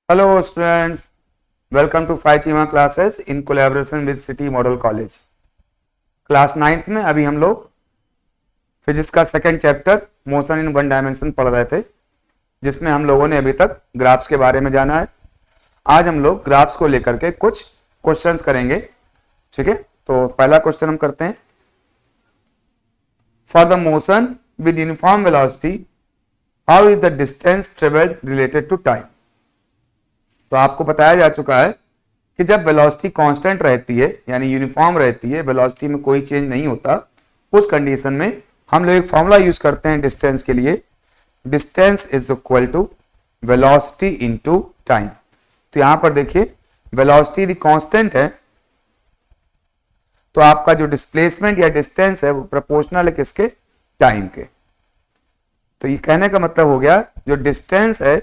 Hello students, welcome to 5 Chima classes in collaboration with City Model College. Class 9th में अभी हम लोग physics का second chapter motion in one dimension पढ़ रहे थे, जिसमें हम लोगों ने अभी तक ग्राफ्स के बारे में जाना है। आज हम लोग ग्राफ्स को लेकर के कुछ क्वेश्चंस करेंगे। ठीक है, तो पहला क्वेश्चन हम करते हैं। For the motion with uniform velocity how is the distance travelled related to time. तो आपको बताया जा चुका है कि जब वेलोसिटी कांस्टेंट रहती है यानी यूनिफॉर्म रहती है, वेलोसिटी में कोई चेंज नहीं होता, उस कंडीशन में हम लोग एक फॉर्मूला यूज करते हैं डिस्टेंस के लिए। Distance is equal to velocity into time. तो यहां पर देखिए वेलोसिटी यदि कांस्टेंट है तो आपका जो डिस्प्लेसमेंट या डिस्टेंस है वो प्रोपोर्शनल है किसके, टाइम के। तो ये कहने का मतलब हो गया जो डिस्टेंस है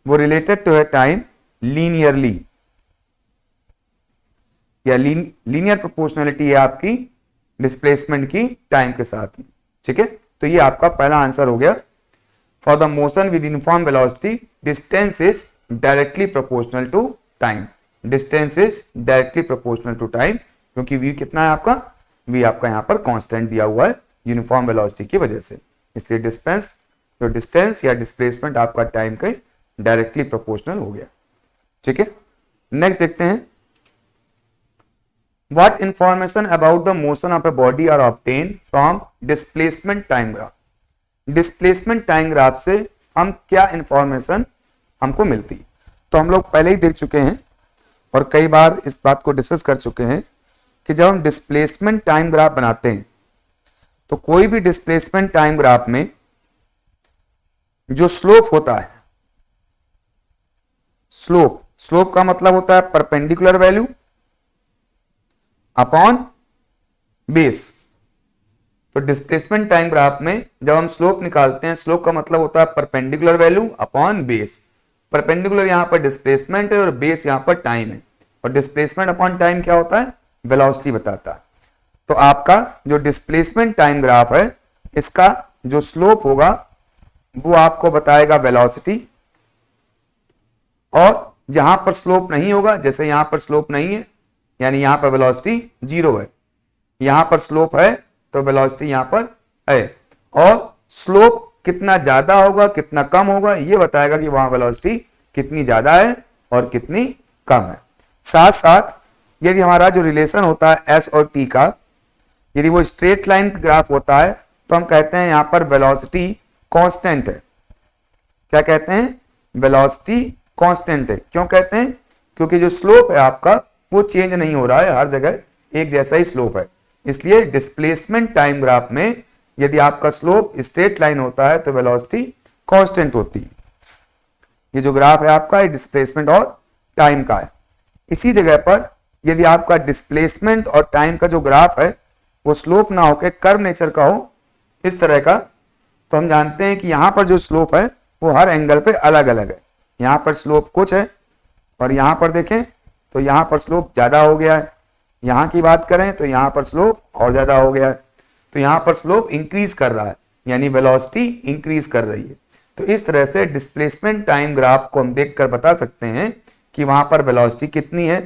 वो रिलेटेड टू है टाइम लीनियरली, या लीनियर प्रोपोर्शनलिटी है आपकी डिस्प्लेसमेंट की टाइम के साथ। ठीक है, तो ये आपका पहला आंसर हो गया। For the motion with uniform velocity distance is directly proportional to time. Distance is directly proportional to time, क्योंकि वी कितना है आपका, वी आपका यहां पर कांस्टेंट दिया हुआ है यूनिफॉर्म वेलोसिटी की वजह से, इसलिए डिस्टेंस या डिस्प्लेसमेंट आपका टाइम के डायरेक्टली प्रोपोर्शनल हो गया। ठीक है, नेक्स्ट देखते हैं। What information about the motion of a body are obtained from displacement time graph? Displacement time graph से हम क्या इंफॉर्मेशन हमको मिलती, तो हम लोग पहले ही देख चुके हैं और कई बार इस बात को डिस्कस कर चुके हैं कि जब हम डिस्प्लेसमेंट टाइम ग्राफ बनाते हैं तो कोई भी डिस्प्लेसमेंट टाइम ग्राफ में जो स्लोप होता है, स्लोप का मतलब होता है परपेंडिकुलर वैल्यू अपॉन बेस। तो डिस्प्लेसमेंट टाइम ग्राफ में जब हम स्लोप निकालते हैं, स्लोप का मतलब होता है perpendicular value upon base. Perpendicular यहां पर डिस्प्लेसमेंट है और बेस यहां पर टाइम है, और डिस्प्लेसमेंट अपॉन टाइम क्या होता है, वेलोसिटी बताता है। तो आपका जो डिस्प्लेसमेंट टाइम ग्राफ है इसका जो स्लोप होगा वो आपको बताएगा वेलोसिटी, और जहां पर स्लोप नहीं होगा, जैसे यहां पर स्लोप नहीं है यानी यहां पर वेलोसिटी जीरो है, यहां पर स्लोप है तो वेलोसिटी यहां पर है, और स्लोप कितना ज्यादा होगा कितना कम होगा ये बताएगा कि वहां वेलोसिटी कितनी ज्यादा है और कितनी कम है। साथ साथ यदि हमारा जो रिलेशन होता है एस और टी का, यदि वो स्ट्रेट लाइन ग्राफ होता है तो हम कहते हैं यहां पर वेलोसिटी कांस्टेंट है। क्या कहते हैं, वेलोसिटी कांस्टेंट है। क्यों कहते हैं, क्योंकि जो स्लोप है आपका वो चेंज नहीं हो रहा है, हर जगह एक जैसा ही स्लोप है। इसलिए डिस्प्लेसमेंट टाइम ग्राफ में यदि आपका स्लोप स्ट्रेट लाइन होता है तो वेलोसिटी कांस्टेंट होती है। ये जो ग्राफ है आपका डिस्प्लेसमेंट और टाइम का है। इसी जगह पर यदि आपका डिस्प्लेसमेंट और टाइम का जो ग्राफ है वो स्लोप ना होकर कर्व नेचर का हो, इस तरह का, तो हम जानते हैं कि यहां पर जो स्लोप है वो हर एंगल पे अलग अलग है। यहां पर स्लोप कुछ है और यहां पर देखें तो यहां पर स्लोप ज्यादा हो गया है, यहां की बात करें तो यहां पर स्लोप और ज्यादा हो गया है। तो यहां पर स्लोप इंक्रीज कर रहा है यानी वेलोसिटी इंक्रीज कर रही है। तो इस तरह से डिस्प्लेसमेंट टाइम ग्राफ को हम देखकर बता सकते हैं कि वहां पर वेलोसिटी कितनी है,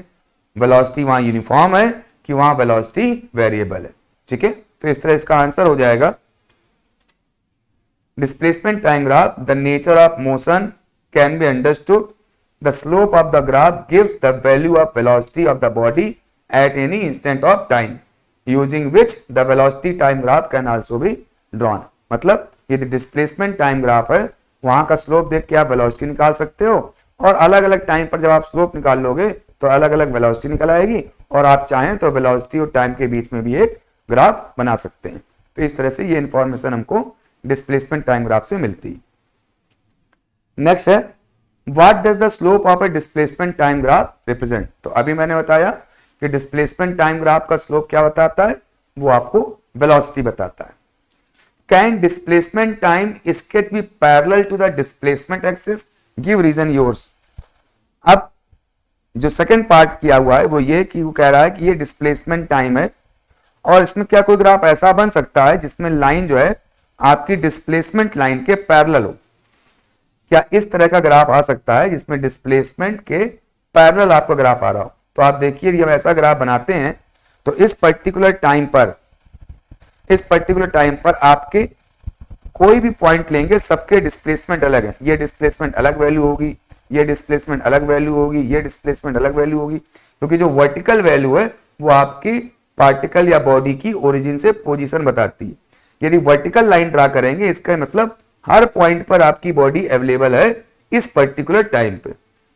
वेलोसिटी वहां यूनिफॉर्म है कि वहां वेलोसिटी वेरिएबल है। ठीक है, तो इस तरह इसका आंसर हो जाएगा displacement time graph. The nature of motion can be understood. The slope of the graph gives the value of velocity of the body at any instant of time, using which the velocity time graph can also be drawn. मतलब यदि displacement time graph है वहां का slope देख के आप velocity निकाल सकते हो, और अलग अलग टाइम पर जब आप स्लोप निकाल लोगे तो अलग अलग वेलोसिटी निकल आएगी, और आप चाहें तो वेलोसिटी और टाइम के बीच में भी एक ग्राफ बना सकते हैं। तो इस तरह से ये इंफॉर्मेशन हमको डिस्प्लेसमेंट टाइम ग्राफ से मिलती है। नेक्स्ट है What does the slope of a displacement time graph represent? तो अभी मैंने बताया कि डिस्प्लेसमेंट टाइम ग्राफ का स्लोप क्या बताता है, वो आपको वेलोसिटी बताता है। Can displacement time sketch be parallel to the displacement axis? Give reason yours. अब जो सेकंड पार्ट किया हुआ है वो ये कि वो कह रहा है कि ये डिस्प्लेसमेंट टाइम है और इसमें क्या कोई ग्राफ ऐसा बन सकता है जिसमें लाइन जो है आपकी डिस्प्लेसमेंट लाइन के पैरेलल हो। क्या इस तरह का ग्राफ आ सकता है जिसमें डिस्प्लेसमेंट के पैरेलल आपका ग्राफ आ रहा हो? तो आप देखिए जब ऐसा ग्राफ बनाते हैं तो इस पर्टिकुलर टाइम पर आपके कोई भी पॉइंट लेंगे, सबके डिस्प्लेसमेंट अलग है। ये डिस्प्लेसमेंट अलग वैल्यू होगी, ये डिस्प्लेसमेंट अलग वैल्यू होगी, ये डिस्प्लेसमेंट अलग वैल्यू होगी, क्योंकि जो वर्टिकल वैल्यू है वो आपकी पार्टिकल या बॉडी की ओरिजिन से पोजीशन बताती है। यदि वर्टिकल लाइन ड्रा करेंगे इसका मतलब हर पॉइंट पर आपकी बॉडी अवेलेबल है इस पर्टिकुलर टाइम पे।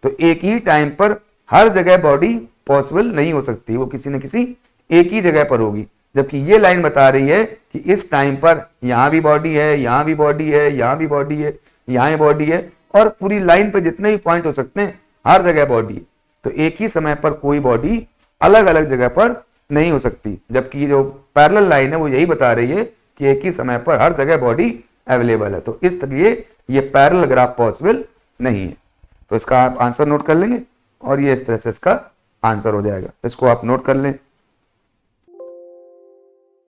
तो एक ही टाइम पर हर जगह बॉडी पॉसिबल नहीं हो सकती, वो किसी न किसी एक ही जगह पर होगी। जबकि ये लाइन बता रही है कि इस टाइम पर यहां भी बॉडी है, यहां भी बॉडी है, यहां भी बॉडी है, यहां बॉडी है, और पूरी लाइन पे जितने भी पॉइंट हो सकते हैं हर जगह बॉडी है। तो एक ही समय पर कोई बॉडी अलग अलग जगह पर नहीं हो सकती। जबकि जो पैरेलल लाइन है वो यही बता रही है कि एक ही समय पर हर जगह बॉडी अवेलेबल है। तो इसलिए ये पैरेलल ग्राफ पॉसिबल नहीं है। तो इसका आप आंसर नोट कर लेंगे और ये इस तरह से इसका आंसर हो जाएगा। इसको आप नोट कर लें।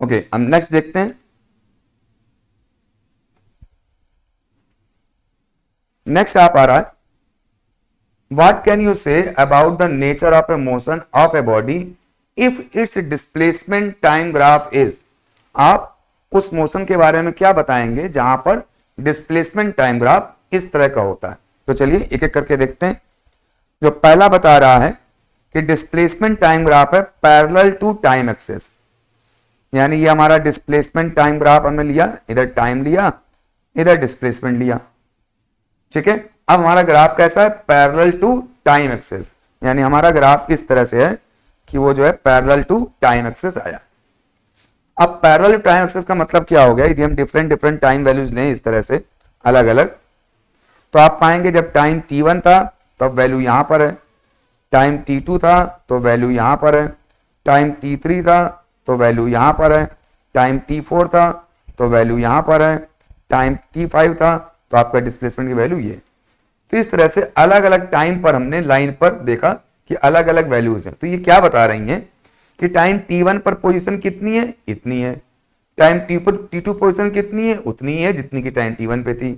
ओके, हम नेक्स्ट देखते हैं। नेक्स्ट आप आ रहा है, what can you say about the nature of A motion of a body if it's displacement time graph is. आप उस मोशन के बारे में क्या बताएंगे जहां पर डिस्प्लेसमेंट टाइम ग्राफ इस तरह का होता है? तो चलिए एक एक करके देखते हैं। जो पहला बता रहा है कि डिस्प्लेसमेंट टाइम ग्राफ है पैरेलल टू टाइम एक्सिस, यानी ये हमारा डिस्प्लेसमेंट टाइम ग्राफ हमने लिया, इधर टाइम लिया, इधर डिस्प्लेसमेंट लिया, ठीक है। अब हमारा ग्राफ कैसा है? पैरेलल टू टाइम एक्सिस, यानी हमारा ग्राफ इस तरह से है कि वो जो है पैरेलल टू टाइम एक्सिस आया। अब पैरेलल टू टाइम एक्सिस का मतलब क्या हो गया? यदि हम डिफरेंट टाइम वैल्यूज लें इस तरह से अलग अलग, तो आप पाएंगे जब टाइम t1 था तब वैल्यू यहां पर है, टाइम t2 था तो वैल्यू यहां पर है, टाइम t3 था तो वैल्यू यहां पर है, टाइम t4 था तो वैल्यू यहां पर है, टाइम t5 था तो आपका डिस्प्लेसमेंट की वैल्यू ये। तो इस तरह से अलग अलग टाइम पर हमने लाइन पर देखा कि अलग अलग वैल्यूज हैं। तो ये क्या बता रही हैं कि टाइम t1 पर पोजीशन कितनी है? इतनी है। टाइम t2 पोजीशन कितनी है? उतनी है जितनी की टाइम t1 पे थी।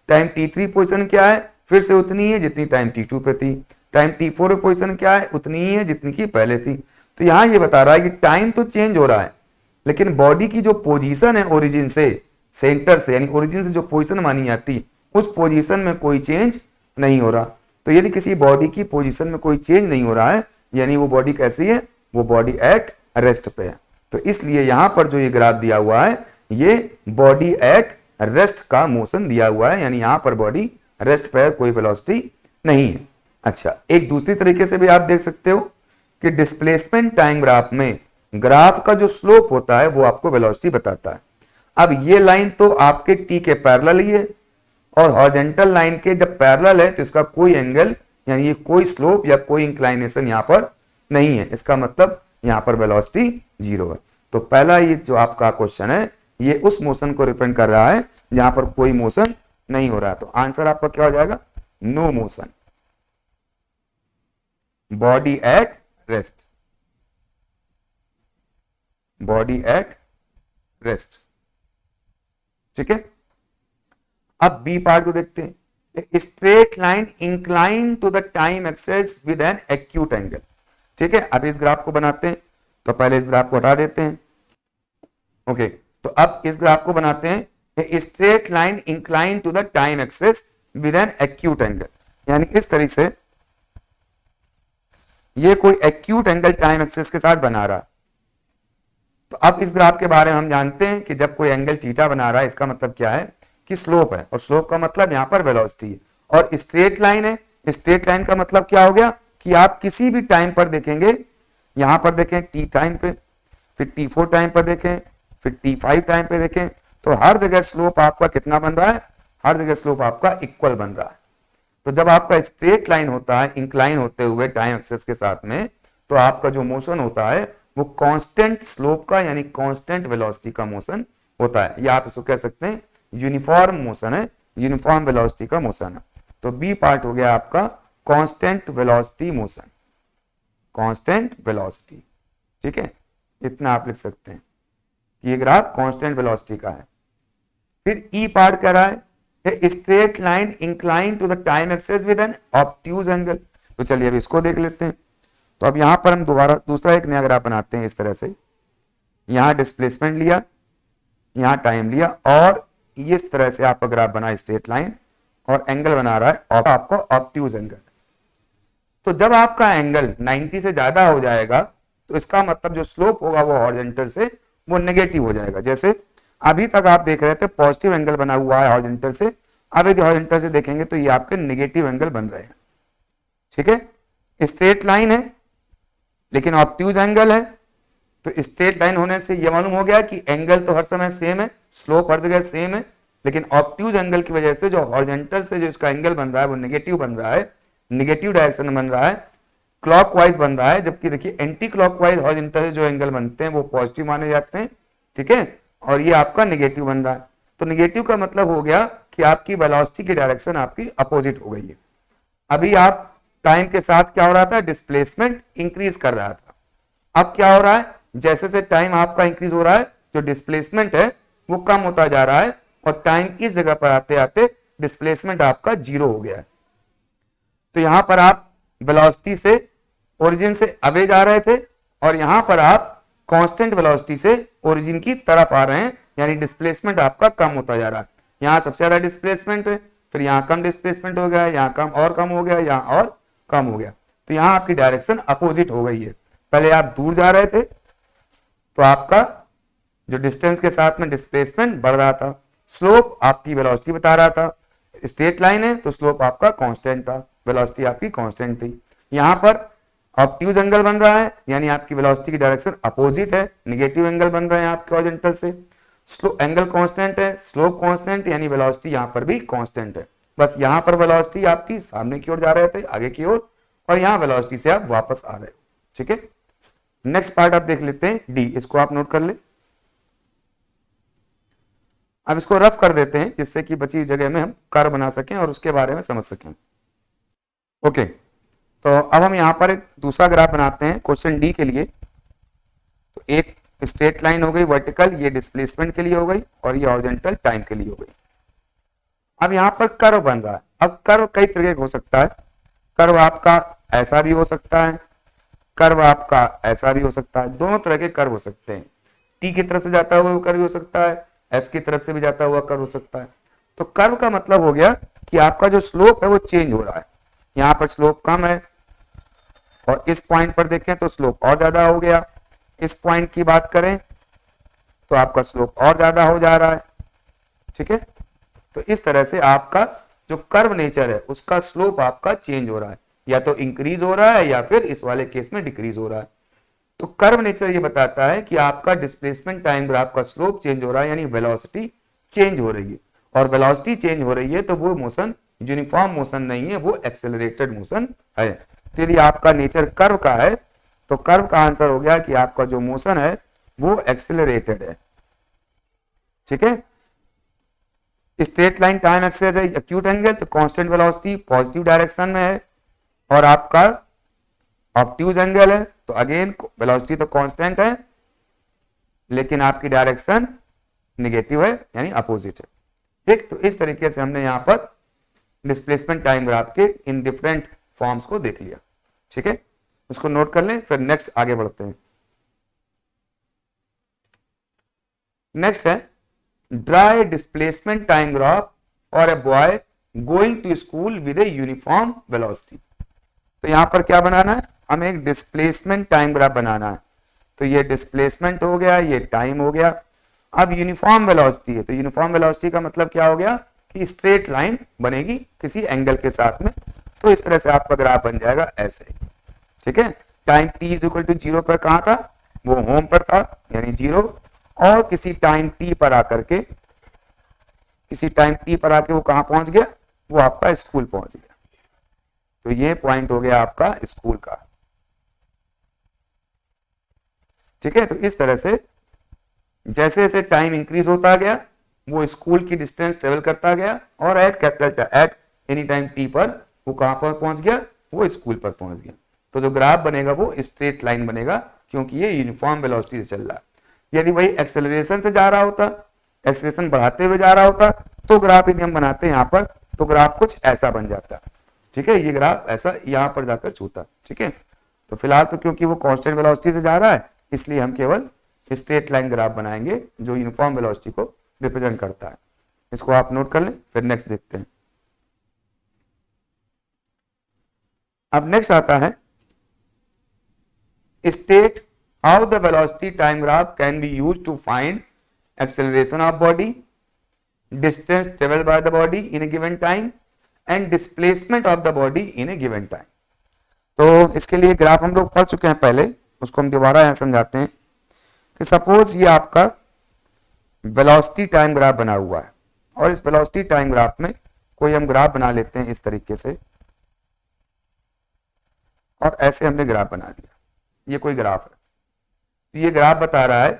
टाइम t3 पोजीशन क्या है? फिर से उतनी है जितनी टाइम t2 पे थी। टाइम t4 पोजीशन क्या है? उतनी ही है जितनी की पहले थी। तो यहां ये बता रहा है कि टाइम तो चेंज हो रहा है, लेकिन बॉडी की जो पोजीशन है ओरिजिन से, सेंटर से, यानी ओरिजिन से जो पोजीशन मानी जाती उस पोजीशन में कोई चेंज नहीं हो रहा। तो यदि किसी बॉडी की पोजीशन में कोई चेंज नहीं हो रहा है, यानी वो बॉडी कैसी है? वो बॉडी एट रेस्ट पे है। तो इसलिए यहां पर जो ये ग्राफ दिया हुआ है ये बॉडी एट रेस्ट का मोशन दिया हुआ है, यानी यहां पर बॉडी रेस्ट पे है, कोई वेलोसिटी नहीं है। अच्छा, एक दूसरी तरीके से भी आप देख सकते हो कि डिस्प्लेसमेंट टाइम ग्राफ में ग्राफ का जो स्लोप होता है वो आपको वेलोसिटी बताता है। अब ये लाइन तो आपके टी के पैरेलल ही है, और हॉरिजॉन्टल लाइन के जब पैरेलल है तो इसका कोई एंगल यानी ये कोई स्लोप या कोई इंक्लाइनेशन यहां पर नहीं है। इसका मतलब यहां पर वेलोसिटी जीरो है। तो पहला ये जो आपका क्वेश्चन है ये उस मोशन को रिप्रेजेंट कर रहा है जहां पर कोई मोशन नहीं हो रहा है। तो आंसर आपका क्या हो जाएगा? No motion, body at rest, body at rest, ठीक है। अब बी पार्ट को देखते हैं। Straight line incline to the time axis with an acute angle, ठीक है। अब इस ग्राफ को बनाते हैं, तो पहले इस ग्राफ को हटा देते हैं। ओके, तो अब इस ग्राफ को बनाते हैं। Straight line incline to the time axis with an acute angle, यानी इस तरीके से ये कोई एक्यूट एंगल टाइम एक्सेस के साथ बना रहा है। तो अब इस ग्राफ के बारे में हम जानते हैं कि जब कोई एंगल थीटा बना रहा है इसका मतलब क्या है कि स्लोप है, और स्लोप का मतलब यहां पर वेलोसिटी है। और स्ट्रेट लाइन है, स्ट्रेट लाइन का मतलब क्या हो गया कि आप किसी भी टाइम पर देखेंगे, यहां पर देखें t टाइम पे, फिर t4 टाइम पर देखें, फिर t5 टाइम पे देखें, तो हर जगह स्लोप आपका कितना बन रहा है? हर जगह स्लोप आपका इक्वल बन रहा है। तो जब आपका स्ट्रेट लाइन होता है इंक्लाइन होते हुए टाइम एक्सेस के साथ में, तो आपका जो मोशन होता है वो कांस्टेंट स्लोप का यानी कांस्टेंट वेलोसिटी का मोशन होता है, या आप इसको कह सकते हैं यूनिफॉर्म मोशन है, यूनिफॉर्म वेलोसिटी का मोशन है। तो बी पार्ट हो गया आपका constant velocity motion, constant velocity, ठीक है। इतना आप लिख सकते हैं कि ये ग्राफ कांस्टेंट वेलोसिटी का है। फिर ई पार्ट कह रहा है a straight line incline to the time axis with an obtuse angle. तो चलिए अब इसको देख लेते हैं। तो अब यहां पर हम दोबारा दूसरा एक नया ग्राफ बनाते हैं इस तरह से। यहां डिस्प्लेसमेंट लिया, यहां टाइम लिया और इस तरह से आपका ग्राफ बना स्ट्रेट लाइन और एंगल बना रहा है आपको ऑब्ट्यूज एंगल। तो जब आपका एंगल 90 से ज्यादा हो जाएगा तो इसका मतलब जो स्लोप होगा वो हॉरिजॉन्टल से वो नेगेटिव हो जाएगा। जैसे अभी तक आप देख रहे थे पॉजिटिव एंगल बना हुआ है हॉरिजॉन्टल से, अब यदि हॉरिजॉन्टल से देखेंगे तो ये आपके नेगेटिव एंगल बन रहे हैं। ठीक है, स्ट्रेट लाइन है लेकिन ऑब्ट्यूज एंगल है। तो स्ट्रेट लाइन होने से ये मालूम हो गया कि एंगल तो हर समय सेम है, स्लोप हर जगह सेम है, लेकिन ऑब्ट्यूज एंगल की वजह से जो हॉरिजॉन्टल से जो इसका एंगल बन रहा है वो नेगेटिव बन रहा है, नेगेटिव डायरेक्शन में बन रहा है, क्लॉकवाइज बन रहा है। जबकि देखिए एंटी क्लॉकवाइज हॉरिजॉन्टल से जो एंगल बनते हैं वो पॉजिटिव माने जाते हैं। ठीक है, और ये आपका नेगेटिव बन रहा है। तो नेगेटिव का मतलब हो गया कि आपकी वेलोसिटी की डायरेक्शन आपकी अपोजिट हो गई है। अभी आप टाइम के साथ क्या हो रहा था, डिस्प्लेसमेंट इंक्रीज कर रहा था। अब क्या हो रहा है, जैसे जैसे टाइम आपका इंक्रीज हो रहा है जो डिस्प्लेसमेंट है वो कम होता जा रहा है और टाइम इस जगह पर आते आते डिस्प्लेसमेंट आपका 0 हो गया है। तो यहां पर आप वेलोसिटी से ओरिजिन से अवे जा रहे थे और यहां पर आप कांस्टेंट वेलोसिटी से ओरिजिन की तरफ आ रहे हैं, यानी डिस्प्लेसमेंट आपका कम होता जा रहा है। यहां सबसे ज्यादा डिस्प्लेसमेंट है, फिर यहां कम डिस्प्लेसमेंट हो गया, यहां कम हो गया, यहां और कम हो गया। तो यहां आपकी डायरेक्शन अपोजिट हो गई है। पहले आप दूर जा रहे थे तो आपका जो डिस्टेंस के साथ में डिस्प्लेसमेंट बढ़ रहा था, स्लोप आपकी वेलोसिटी बता रहा था। स्ट्रेट लाइन है तो स्लोप आपका कांस्टेंट था, वेलोसिटी आपकी कांस्टेंट थी। यहां पर ऑब्ट्यूज एंगल बन रहा है यानी आपकी वेलोसिटी की डायरेक्शन अपोजिट है, नेगेटिव एंगल बन रहे हैं आपके हॉरिजॉन्टल से। एंगल कांस्टेंट है, स्लोप कांस्टेंट यानी वेलोसिटी यहां पर भी कांस्टेंट है। बस यहां पर वेलोसिटी आपकी सामने की ओर जा रहे थे, आगे की ओर, और यहां वेलोसिटी से आप वापस आ रहे हो। ठीक है, नेक्स्ट पार्ट आप देख लेते हैं डी, इसको आप नोट कर ले। अब इसको रफ कर देते हैं जिससे कि बची जगह में हम कर्व बना सकें और उसके बारे में समझ सकें। ओके, तो अब हम यहां पर एक दूसरा ग्राफ बनाते हैं क्वेश्चन डी के लिए। तो एक स्ट्रेट लाइन हो गई वर्टिकल, ये डिस्प्लेसमेंट के लिए हो गई और ये हॉरिजॉन्टल टाइम के लिए हो गई। अब यहां पर कर्व बन रहा है। अब कर्व कई तरह का हो सकता है, कर्व आपका ऐसा भी हो सकता है, कर्व आपका ऐसा भी हो सकता है, दोनों तरह के कर्व हो सकते हैं। टी की तरफ से जाता हुआ कर्व हो सकता है, एस की तरफ से भी जाता हुआ कर्व हो सकता है। तो कर्व का मतलब हो गया कि आपका जो स्लोप है वो चेंज हो रहा है। यहां पर स्लोप कम है और इस पॉइंट पर देखें तो स्लोप और ज्यादा हो गया। इस पॉइंट की बात करें तो आपका स्लोप और ज्यादा हो जा रहा है। ठीक है, तो इस तरह से आपका जो कर्व नेचर है उसका स्लोप आपका चेंज हो रहा है, या तो इंक्रीज हो रहा है या फिर इस वाले केस में डिक्रीज हो रहा है। तो कर्व नेचर ये बताता है कि आपका डिस्प्लेसमेंट टाइम ग्राफ का स्लोप चेंज हो रहा है, यानी वेलोसिटी चेंज हो रही है। और वेलोसिटी चेंज हो रही है तो वो मोशन यूनिफॉर्म मोशन नहीं है, वो एक्सेलरेटेड मोशन है। तो यदि आपका नेचर कर्व का है तो कर्व का आंसर हो गया कि आपका जो मोशन है वो एक्सेलरेटेड है। ठीक है, स्ट्रेट लाइन टाइम एक्सेस है, एक्यूट एंगल, तो कांस्टेंट वेलोसिटी पॉजिटिव डायरेक्शन में है। और आपका ऑब्ट्यूज एंगल है तो अगेन वेलोसिटी तो कांस्टेंट है लेकिन आपकी डायरेक्शन नेगेटिव है यानी अपोजिट है। ठीक, तो इस तरीके से हमने यहां पर डिस्प्लेसमेंट टाइम ग्राफ के इन डिफरेंट फॉर्म्स को देख लिया। ठीक है, उसको नोट कर लें, फिर नेक्स्ट आगे बढ़ते हैं। नेक्स्ट है draw displacement time graph for a boy going to school with a uniform velocity. तो यहां पर क्या बनाना है, हमें एक डिस्प्लेसमेंट टाइम ग्राफ बनाना है। तो ये डिस्प्लेसमेंट हो गया, ये टाइम हो गया। अब यूनिफॉर्म वेलोसिटी है, तो यूनिफॉर्म वेलोसिटी का मतलब क्या हो गया कि स्ट्रेट लाइन बनेगी किसी एंगल के साथ में। तो इस तरह से आपका ग्राफ बन जाएगा ऐसे। ठीक है, time t is equal to 0 पर कहां था, वो होम पर था यानी 0, और किसी टाइम t पर आकर के वो कहां पहुंच गया, वो आपका स्कूल पहुंच गया। तो ये पॉइंट हो गया आपका स्कूल का। ठीक है, तो इस तरह से जैसे जैसे टाइम इंक्रीज होता गया वो स्कूल की डिस्टेंस ट्रेवल करता गया और एट एनी टाइम टी पर वो कहां पर पहुंच गया, वो स्कूल पर पहुंच गया। तो जो ग्राफ बनेगा वो स्ट्रेट लाइन बनेगा क्योंकि ये यूनिफॉर्म वेलोसिटी से चल रहा है। यदि वही एक्सेलरेशन से जा रहा होता, एक्सेलरेशन बढ़ाते हुए जा रहा होता तो ग्राफ यदि हम बनाते हैं यहाँ पर तो ग्राफ कुछ ऐसा बन जाता है। ठीक है, ये ग्राफ ऐसा यहाँ पर जाकर छूता। ठीक है, तो फिलहाल तो क्योंकि वो कांस्टेंट वेलोसिटी से जा रहा है इसलिए हम केवल स्ट्रेट लाइन ग्राफ बनाएंगे जो यूनिफॉर्म वेलोसिटी को रिप्रेजेंट करता है। इसको आप नोट कर लें, फिर नेक्स्ट देखते हैं। अब नेक्स्ट आता है state how the velocity time graph can be used to find acceleration of body, distance travelled by the body in a given time and displacement of the body in a given time. तो इसके लिए graph हम लोग पढ़ चुके हैं पहले, उसको हम दोबारा यहां समझाते हैं कि सपोज ये आपका वेलोसिटी टाइम ग्राफ बना हुआ है और इस वेलोसिटी टाइम ग्राफ में कोई हम ग्राफ बना लेते हैं इस तरीके से, और ऐसे हमने ग्राफ बना लिया। ये कोई ग्राफ है, तो ये ग्राफ बता रहा है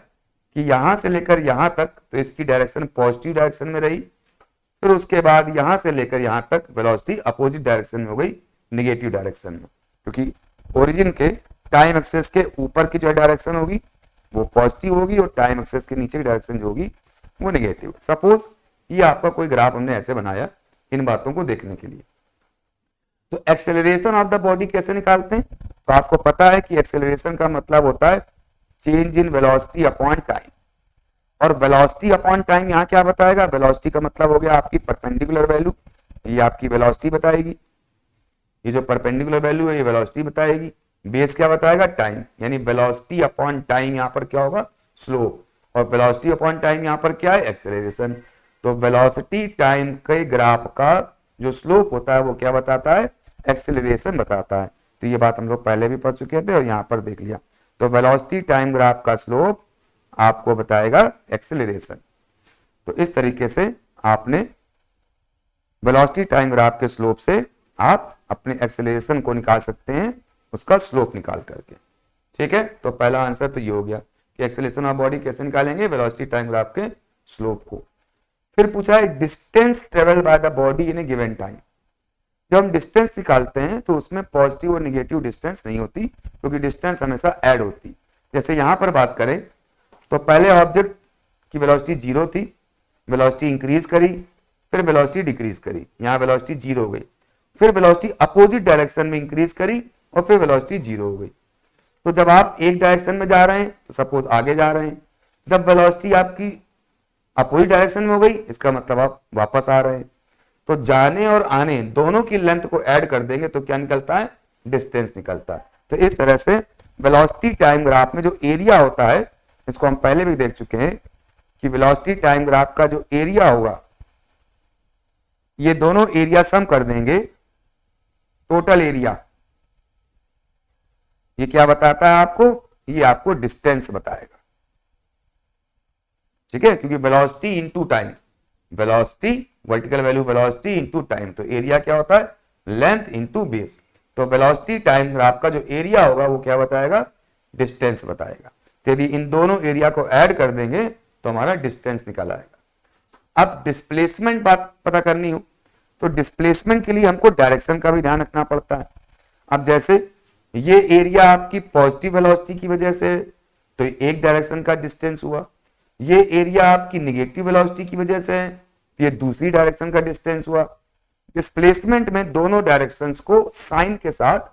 कि यहां से लेकर यहां तक तो इसकी डायरेक्शन पॉजिटिव डायरेक्शन में रही, फिर उसके बाद यहां से लेकर यहां तक वेलोसिटी अपोजिट डायरेक्शन में हो गई, निगेटिव डायरेक्शन में, क्योंकि ओरिजिन के टाइम एक्सेस के ऊपर की जो डायरेक्शन होगी वो पॉजिटिव होगी और टाइम एक्सेस के नीचे की डायरेक्शन जो होगी वो नेगेटिव। सपोज ये आपका कोई ग्राफ हमने ऐसे बनाया इन बातों को देखने के लिए। तो एक्सेलरेशन ऑफ द बॉडी कैसे निकालते हैं? तो आपको पता है कि एक्सेलरेशन का मतलब होता है change in velocity upon time, और वेलोसिटी अपॉन टाइम यहाँ क्या बताएगा? वेलोसिटी का मतलब हो गया आपकी परपेंडिकुलर वैल्यू, ये आपकी वेलोसिटी बताएगी, ये जो परपेंडिकुलर वैल्यू है ये वेलोसिटी बताएगी, बेस क्या बताएगा? टाइम, यानी वेलोसिटी अपॉन टाइम यहाँ पर क्या होगा? स्लोप, और वेलोसिटी अपॉन टाइम यहाँ पर क्या है? एक्सेलरेशन। तो वेलोसिटी टाइम के ग्राफ का जो स्लोप होता है वो क्या बताता है? एक्सेलरेशन बताता है। तो ये बात हम लोग पहले भी पढ़ चुके थे और यहाँ पर देख लिया। तो वेलोसिटी टाइम ग्राफ का स्लोप आपको बताएगा एक्सेलरेशन। तो इस तरीके से आपने वेलोसिटी टाइम ग्राफ के स्लोप से आप अपने एक्सेलरेशन को निकाल सकते हैं, उसका स्लोप निकाल करके। ठीक है, तो पहला आंसर तो ये हो गया कि एक्सेलरेशन ऑफ बॉडी कैसे निकालेंगे? वेलोसिटी टाइम ग्राफ के स्लोप को। फिर पूछा है distance travel by the body in a given time. जब हम डिस्टेंस निकालते हैं तो उसमें पॉजिटिव और निगेटिव डिस्टेंस नहीं होती, क्योंकि डिस्टेंस हमेशा ऐड होती। जैसे यहां पर बात करें तो पहले ऑब्जेक्ट की वेलोसिटी 0 थी, वेलोसिटी इंक्रीज करी, फिर वेलोसिटी डिक्रीज करी, यहाँ वेलोसिटी 0 हो गई, फिर वेलोसिटी अपोजिट डायरेक्शन में इंक्रीज करी और फिर वेलोसिटी 0 हो गई। तो जब आप एक डायरेक्शन में जा रहे हैं तो सपोज आगे जा रहे हैं, जब वेलोसिटी आपकी अपोजिट डायरेक्शन में हो गई इसका मतलब आप वापस आ रहे हैं। तो जाने और आने दोनों की लेंथ को ऐड कर देंगे तो क्या निकलता है? डिस्टेंस निकलता है। तो इस तरह से वेलोसिटी टाइम ग्राफ में जो एरिया होता है, इसको हम पहले भी देख चुके हैं कि वेलोसिटी टाइम ग्राफ का जो एरिया होगा ये दोनों एरिया सम कर देंगे, टोटल एरिया। ये क्या बताता है आपको? ये आपको डिस्टेंस बताएगा। ठीक है, क्योंकि velocity into time, velocity vertical value velocity into time, तो एरिया क्या होता है? Length into base. तो वेलोसिटी टाइम ग्राफ का जो एरिया होगा वो क्या बताएगा? डिस्टेंस बताएगा। तो यदि इन दोनों एरिया को ऐड कर देंगे तो हमारा डिस्टेंस निकल आएगा। अब डिस्प्लेसमेंट बात पता करनी हो तो डिस्प्लेसमेंट के लिए हमको डायरेक्शन का भी ध्यान रखना पड़ता है। अब जैसे ये एरिया आपकी पॉजिटिव वेलोसिटी की वजह से तो एक डायरेक्शन का डिस्टेंस हुआ, ये एरिया आपकी निगेटिव वेलोसिटी की वजह से है तो ये दूसरी डायरेक्शन का डिस्टेंस हुआ। डिस्प्लेसमेंट में दोनों डायरेक्शंस को साइन के साथ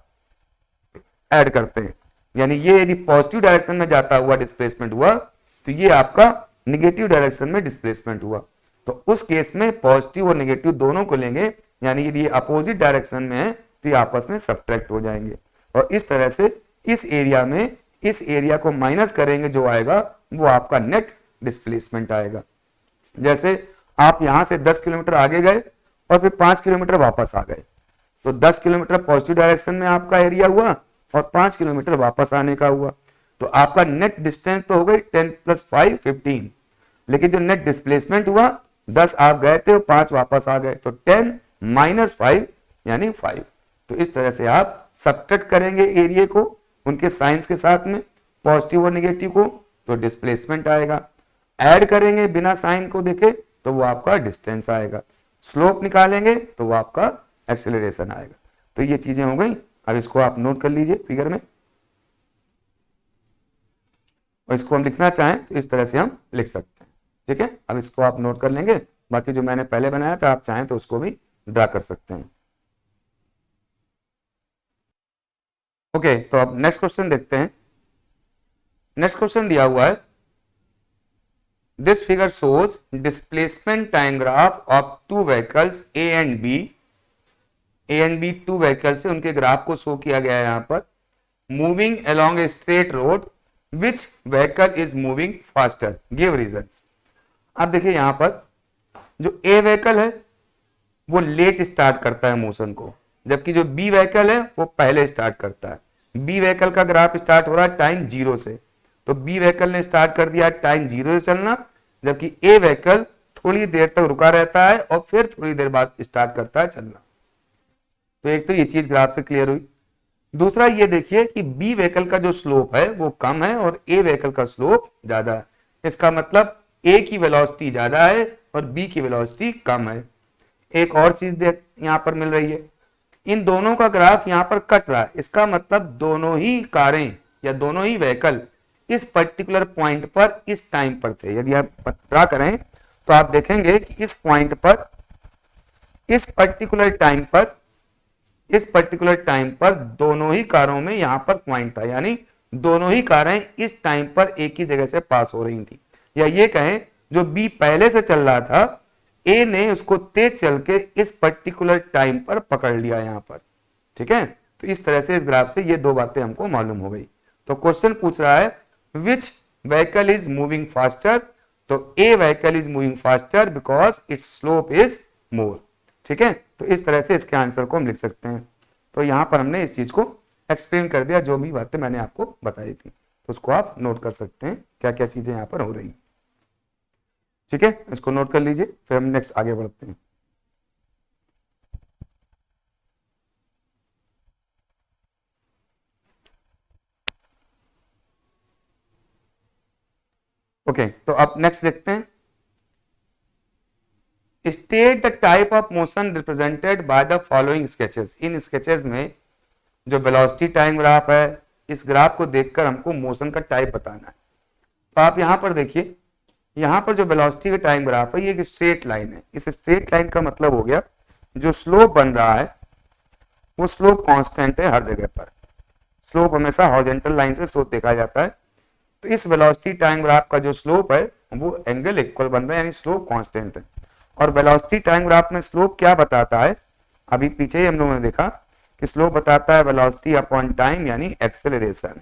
ऐड करते हैं, यानी ये यदि पॉजिटिव डायरेक्शन में जाता हुआ डिस्प्लेसमेंट हुआ तो ये आपका निगेटिव डायरेक्शन में डिस्प्लेसमेंट हुआ। तो उस केस में पॉजिटिव और नेगेटिव दोनों को लेंगे, यानी यदि ये अपोजिट डायरेक्शन में है तो ये आपस में सब्ट्रैक्ट हो जाएंगे, और इस तरह से इस एरिया में इस एरिया को माइनस करेंगे, जो आएगा वो आपका नेट डिस्प्लेसमेंट आएगा। जैसे आप यहां से 10 किलोमीटर आगे गए और फिर 5 किलोमीटर वापस आ गए, तो 10 किलोमीटर पॉजिटिव डायरेक्शन में आपका एरिया हुआ और 5 किलोमीटर वापस आने का हुआ, तो आपका नेट डिस्टेंस तो हो गई 10 + 5 15, लेकिन जो नेट डिस्प्लेसमेंट हुआ 10 आप गए थे और 5 वापस आ गए, तो 10 - 5 यानी 5। तो इस तरह से आप सब्ट्रैक्ट करेंगे एरिया को उनके साइंस के साथ में, पॉजिटिव और नेगेटिव को, तो डिस्प्लेसमेंट आएगा। ऐड करेंगे बिना साइन को देखे तो वो आपका डिस्टेंस आएगा। स्लोप निकालेंगे तो वो आपका एक्सेलरेशन आएगा। तो ये चीजें हो गई। अब इसको आप नोट कर लीजिए फिगर में, और इसको हम लिखना चाहें तो इस तरह से हम लिख सकते हैं। ठीक है, अब इसको आप नोट कर लेंगे बाकी जो मैंने पहले बनाया था आप चाहें तो उसको भी ड्रा कर सकते हैं। ओके, तो अब नेक्स्ट क्वेश्चन देखते हैं। नेक्स्ट क्वेश्चन दिया हुआ है, this figure shows displacement time graph of two vehicles A and B. A and B two vehicles से उनके ग्राफ को शो किया गया है यहां पर। Moving along a straight road, which vehicle is moving faster, give reasons. अब देखिए यहां पर जो ए व्हीकल है वो लेट स्टार्ट करता है मोशन को, जबकि जो बी व्हीकल है वो पहले स्टार्ट करता है। बी व्हीकल का ग्राफ स्टार्ट हो रहा है टाइम 0 से, तो बी व्हीकल ने स्टार्ट कर दिया टाइम 0 से चलना, जबकि ए व्हीकल थोड़ी देर तक रुका रहता है और फिर थोड़ी देर बाद स्टार्ट करता है चलना। तो एक तो ये चीज ग्राफ से क्लियर हुई। दूसरा ये देखिए कि बी व्हीकल का जो स्लोप है वो कम है और ए व्हीकल का स्लोप ज्यादा है। इसका मतलब ए की वेलोसिटी ज्यादा है और बी की वेलोसिटी कम है। एक और चीज देख यहां पर मिल रही है, इन दोनों का ग्राफ यहां पर कट रहा है। इसका मतलब दोनों ही कारें या दोनों ही व्हीकल इस पर्टिकुलर पॉइंट पर इस टाइम पर थे। यदि आप ड्रा करें तो आप देखेंगे कि इस पॉइंट पर इस पर्टिकुलर टाइम पर दोनों ही कारों में यहां पर पॉइंट था, यानी दोनों ही कारें इस टाइम पर एक ही जगह से पास हो रही थी। या ये कहें जो बी पहले से चल रहा था, ए ने उसको तेज चल के इस पर्टिकुलर टाइम पर पकड़ लिया यहां पर। ठीक है, तो इस तरह से इस ग्राफ से ये दो बातें हमको मालूम हो गई। तो क्वेश्चन पूछ रहा है which vehicle is moving faster, तो a vehicle is moving faster because its slope is more. ठीक है, तो इस तरह से इसके आंसर को हम लिख सकते हैं। तो यहां पर हमने इस चीज को एक्सप्लेन कर दिया, जो भी बातें मैंने आपको बताई थी, तो उसको आप नोट कर सकते हैं क्या क्या चीजें यहां पर हो रही। ठीक है, इसको नोट कर लीजिए, फिर हम नेक्स्ट आगे बढ़ते हैं। ओके, तो अब नेक्स्ट देखते हैं। State the type of motion represented by the following sketches. In sketches में जो वेलोसिटी टाइम ग्राफ है, इस ग्राफ को देखकर हमको मोशन का टाइप बताना है। तो आप यहां पर देखिए, यहां पर जो वेलोसिटी का टाइम ग्राफ है ये एक स्ट्रेट लाइन है। इस स्ट्रेट लाइन का मतलब हो गया जो स्लोप बन रहा है वो स्लोप कांस्टेंट है हर जगह पर। स्लोप हमेशा हॉरिजॉन्टल लाइन से स्लोप देखा जाता है। तो इस वेलोसिटी टाइम ग्राफ का जो स्लोप है वो एंगल इक्वल बन रहा है, यानी स्लोप कांस्टेंट है। और वेलोसिटी टाइम ग्राफ में स्लोप क्या बताता है, अभी पीछे ही हम लोगों ने देखा कि स्लोप बताता है वेलोसिटी अपॉन टाइम यानी एक्सेलरेशन।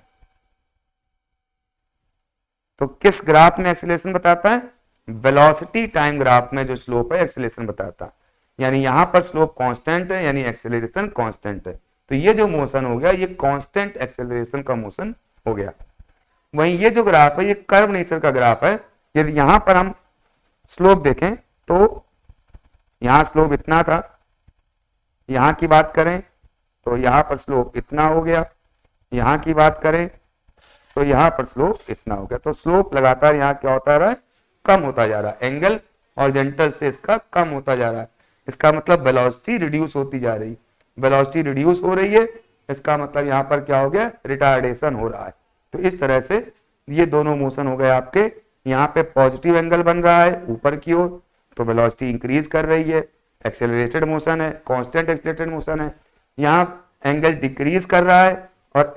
तो किस ग्राफ में एक्सेलरेशन बताता है, वेलोसिटी टाइम ग्राफ में जो स्लोप है एक्सेलरेशन बताता है। यानी यहां पर स्लोप कांस्टेंट है यानी एक्सेलरेशन कांस्टेंट है। तो ये जो मोशन हो गया ये कांस्टेंट एक्सेलरेशन का मोशन हो गया। वहीं ये जो ग्राफ है ये कर्व नेचर का ग्राफ है। यदि यहां पर हम स्लोप देखें तो यहां स्लोप इतना था, यहां की बात करें तो यहां पर स्लोप इतना हो गया, यहां की बात करें तो यहां पर स्लोप इतना हो गया। तो स्लोप लगातार यहां क्या होता रहा है, कम होता जा रहा है। एंगल हॉरिजॉन्टल से इसका कम होता जा रहा है। इसका मतलब वेलोसिटी रिड्यूस होती जा रही, वेलोसिटी रिड्यूस हो रही है, इसका मतलब यहां पर क्या हो गया, रिटार्डेशन हो रहा है। तो इस तरह से ये दोनों मोशन हो गए आपके। यहाँ पे पॉजिटिव एंगल बन रहा है ऊपर की ओर, तो वेलोसिटी इंक्रीज कर रही है, एक्सेलरेटेड मोशन है, कांस्टेंट एक्सेलरेटेड मोशन है। यहाँ एंगल डिक्रीज कर रहा है और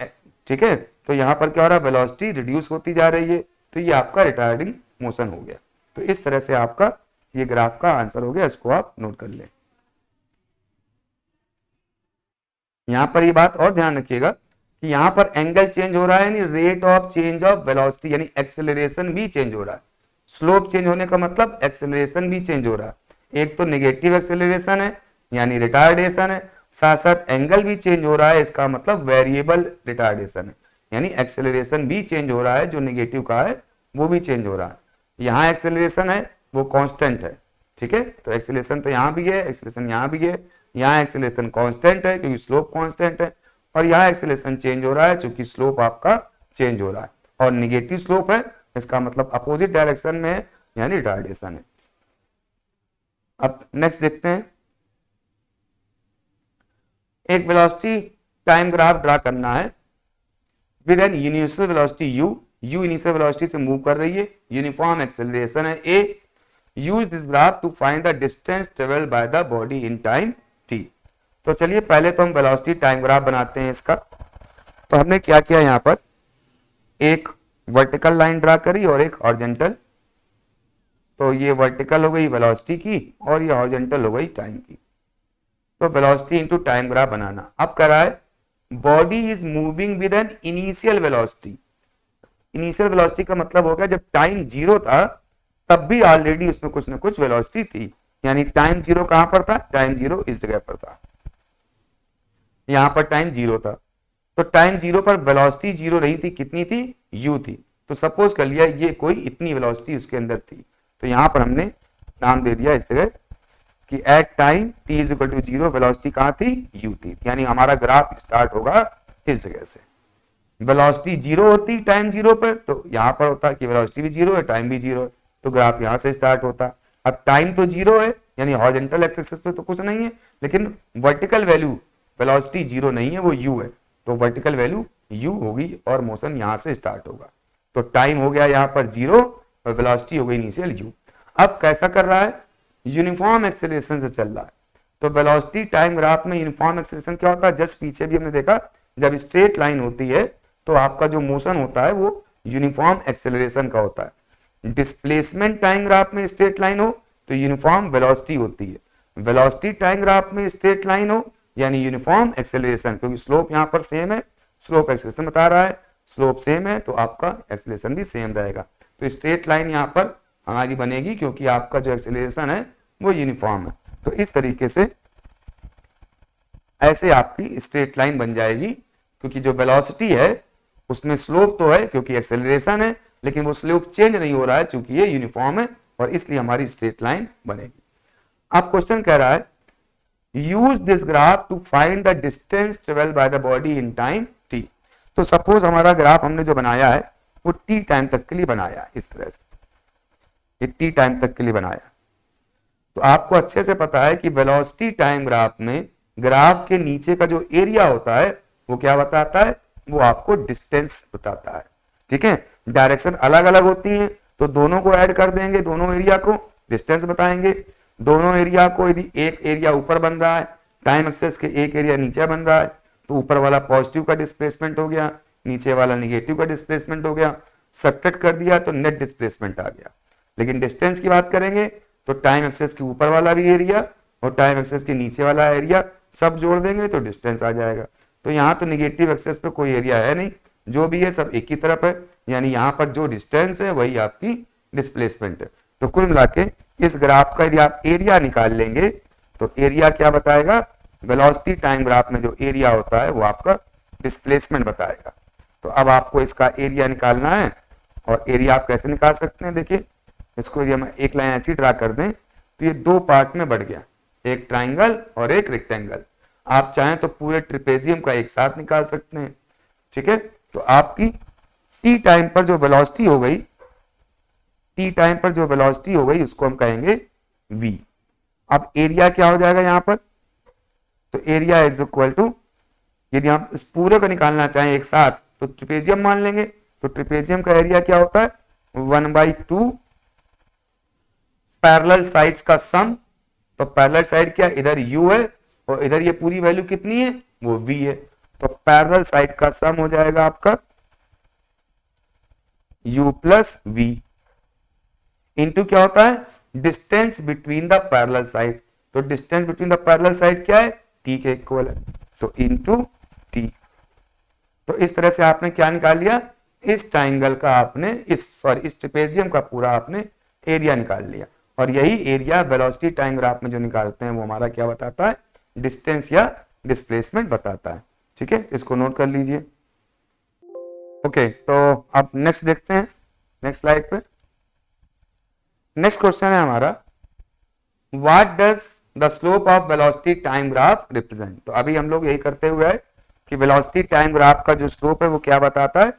ठीक है, तो यहाँ पर क्या हो रहा है, वेलोसिटी रिड्यूस होती जा रही है। तो ये आपका रिटार्डिंग मोशन हो गया। तो इस तरह से आपका ये ग्राफ का आंसर हो गया, इसको आप नोट कर लें। यहां पर ये बात और ध्यान रखिएगा कि यहां पर एंगल चेंज हो रहा है, यानी rate of change of velocity यानी एक्सेलरेशन भी चेंज हो रहा है। स्लोप चेंज होने का मतलब एक्सेलरेशन भी चेंज हो रहा है। एक तो नेगेटिव एक्सेलरेशन है यानी रिटार्डेशन है, साथ साथ एंगल भी चेंज हो रहा है, इसका मतलब वेरिएबल रिटार्डेशन है, यानी एक्सेलरेशन भी चेंज हो रहा है। जो नेगेटिव का है वो भी चेंज हो रहा है। यहाँ एक्सेलरेशन है वो कांस्टेंट है, ठीक है, तो एक्सेलरेशन तो यहाँ भी है, एक्सेलरेशन यहाँ भी है। यहाँ एक्सेलरेशन कांस्टेंट है क्योंकि स्लोप कांस्टेंट है, और यहाँ एक्सेलरेशन चेंज हो रहा है क्योंकि स्लोप आपका चेंज हो रहा है। और निगेटिव स्लोप है, इसका मतलब अपोजिट डायरेक्शन में है यानी रिटार्डेशन है। अब नेक्स्ट देखते हैं, एक वेलोसिटी टाइम ग्राफ ड्रा करना है with an initial velocity u। u initial velocity से मूव कर रही है, यूनिफॉर्म एक्सेलरेशन है a, use this graph to find the distance travel by the body in time t। तो चलिए पहले तो हम वेलोसिटी टाइम ग्राफ बनाते हैं इसका। तो हमने क्या किया, यहां पर एक वर्टिकल लाइन ड्रा करी और एक हॉरिजॉन्टल। तो ये वर्टिकल हो गई वेलोसिटी की और ये हॉरिजॉन्टल हो गई टाइम की। तो वेलोसिटी इनटू टाइम ग्राफ बनाना। अब कह रहा है body is moving with an initial velocity. Initial velocity का मतलब हो गया जब टाइम जीरो था तब भी ऑलरेडी उसमें कुछ ना कुछ वेलोसिटी थी, यानी टाइम जीरो कहां पर था, टाइम जीरो इस जगह पर था, यहां पर टाइम जीरो था। तो टाइम जीरो पर वेलोसिटी जीरो नहीं थी, कितनी थी, u थी। तो सपोज कर लिया ये कोई इतनी वेलोसिटी उसके अंदर थी, तो यहां पर हमने नाम दे दिया इस जगह कि at time t is equal to zero velocity कहां थी, u थी। यानी हमारा ग्राफ स्टार्ट होगा इस जगह से। वेलोसिटी जीरो होती टाइम जीरो पर, तो यहां पर होता कि वेलोसिटी भी जीरो है टाइम भी जीरो है, तो ग्राफ यहां से स्टार्ट होता। अब टाइम तो जीरो है यानी हॉरिजॉन्टल एक्सिस पे तो कुछ नहीं है, लेकिन वर्टिकल वैल्यू वेलोसिटी जीरो नहीं है, वो u है, तो वर्टिकल वैल्यू u होगी और मोशन यहां से स्टार्ट होगा। तो टाइम हो गया यहां पर जीरो और वेलोसिटी हो गई इनिशियल u। अब कैसा कर रहा है, यूनिफॉर्म एक्सेलरेशन से चल रहा है। तो वेलोसिटी टाइम ग्राफ में यूनिफॉर्म एक्सेलरेशन क्या होता है, जस्ट पीछे भी हमने देखा जब स्ट्रेट लाइन होती है तो आपका जो मोशन होता है वो यूनिफॉर्म एक्सेलरेशन का होता है। डिस्प्लेसमेंट टाइम ग्राफ में स्ट्रेट लाइन हो तो यूनिफॉर्म वेलोसिटी होती है, वेलोसिटी टाइम ग्राफ में स्ट्रेट लाइन हो यानी यूनिफॉर्म एक्सेलरेशन, क्योंकि स्लोप यहां पर सेम है, स्लोप एक्सेलरेशन बता रहा है, स्लोप सेम है तो आपका एक्सेलरेशन भी सेम रहेगा। तो स्ट्रेट लाइन यहां पर हमारी बनेगी क्योंकि आपका जो एक्सेलरेशन है वो यूनिफॉर्म है। तो इस तरीके से ऐसे आपकी स्ट्रेट लाइन बन जाएगी, क्योंकि जो वेलोसिटी है उसमें स्लोप तो है क्योंकि एक्सेलरेशन है, लेकिन वो स्लोप चेंज नहीं हो रहा है क्योंकि ये यूनिफॉर्म है और इसलिए हमारी स्ट्रेट लाइन बनेगी। अब क्वेश्चन कह रहा है use this graph to find the distance travel by the body in time t। तो सपोज हमारा ग्राफ हमने जो बनाया है वो t टाइम तक के लिए बनाया, इस तरह से ये t टाइम तक के लिए बनाया। तो आपको अच्छे से पता है कि वेलोसिटी टाइम ग्राफ में ग्राफ के नीचे का जो एरिया होता है वो क्या बताता है, वो आपको डिस्टेंस बताता है। ठीक है, डायरेक्शन अलग अलग होती हैं तो दोनों को ऐड कर देंगे, दोनों एरिया को डिस्टेंस बताएंगे। दोनों एरिया को यदि एक एरिया ऊपर बन रहा है, टाइम एक्सेस के एक एरिया नीचे बन रहा है, तो ऊपर वाला पॉजिटिव का डिस्प्लेसमेंट हो गया, नीचे वाला निगेटिव का डिस्प्लेसमेंट हो गया, सब्ट्रैक्ट कर दिया तो नेट डिस्प्लेसमेंट आ गया। लेकिन डिस्टेंस की बात करेंगे तो टाइम एक्सेस के ऊपर वाला भी एरिया और टाइम एक्सेस के नीचे वाला एरिया सब जोड़ देंगे तो डिस्टेंस आ जाएगा। तो यहाँ तो निगेटिव एक्सेस पे कोई एरिया है नहीं, जो भी है सब एक ही तरफ है, यानी यहाँ पर जो डिस्टेंस है वही आपकी डिस्प्लेसमेंट है। तो कुल मिला के इस ग्राफ का यदि आप एरिया निकाल लेंगे तो एरिया क्या बताएगा, वेलोसिटी टाइम ग्राफ में जो एरिया होता है वो आपका डिस्प्लेसमेंट बताएगा। तो अब आपको इसका एरिया निकालना है, और एरिया आप कैसे निकाल सकते हैं, देखिए इसको यदि हम एक लाइन ऐसी ड्रा कर दें तो ये दो पार्ट में बढ़ गया, एक ट्राइंगल और एक रेक्टेंगल। आप चाहें तो पूरे ट्रिपेजियम का एक साथ निकाल सकते हैं। ठीक है, तो आपकी टी टाइम पर जो वेलोसिटी हो गई, टी टाइम पर जो वेलोसिटी हो गई उसको हम कहेंगे v। अब एरिया क्या हो जाएगा यहाँ पर, तो एरिया इज इक्वल टू, यदि आप इस पूरे को निकालना चाहें एक साथ तो ट्रिपेजियम मान लेंगे, तो ट्रिपेजियम का एरिया क्या होता है 1/2 पैरेलल साइड्स का सम। तो पैरेलल साइड क्या, इधर u है और इधर ये पूरी वैल्यू कितनी है, वो v है। तो पैरेलल साइड का सम हो जाएगा आपका u प्लस v इंटू क्या होता है, distance between the parallel side. तो distance between the parallel side क्या है, t के इक्वल है, तो इंटू t। तो इस तरह से आपने क्या निकाल लिया, इस ट्राइंगल का आपने इस ट्रिपेजियम का पूरा आपने एरिया निकाल लिया। और यही एरिया वेलोसिटी टाइम ग्राफ में जो निकालते हैं वो हमारा क्या बताता है, डिस्टेंस या डिस्प्लेसमेंट बताता है। ठीक है, इसको नोट कर लीजिए। ओके, तो अब नेक्स्ट देखते हैं, नेक्स्ट स्लाइड पे नेक्स्ट क्वेश्चन है हमारा, what does the slope of velocity time graph represent. तो अभी हम लोग यही करते हुए है कि वेलोसिटी टाइम ग्राफ का जो स्लोप है वो क्या बताता है,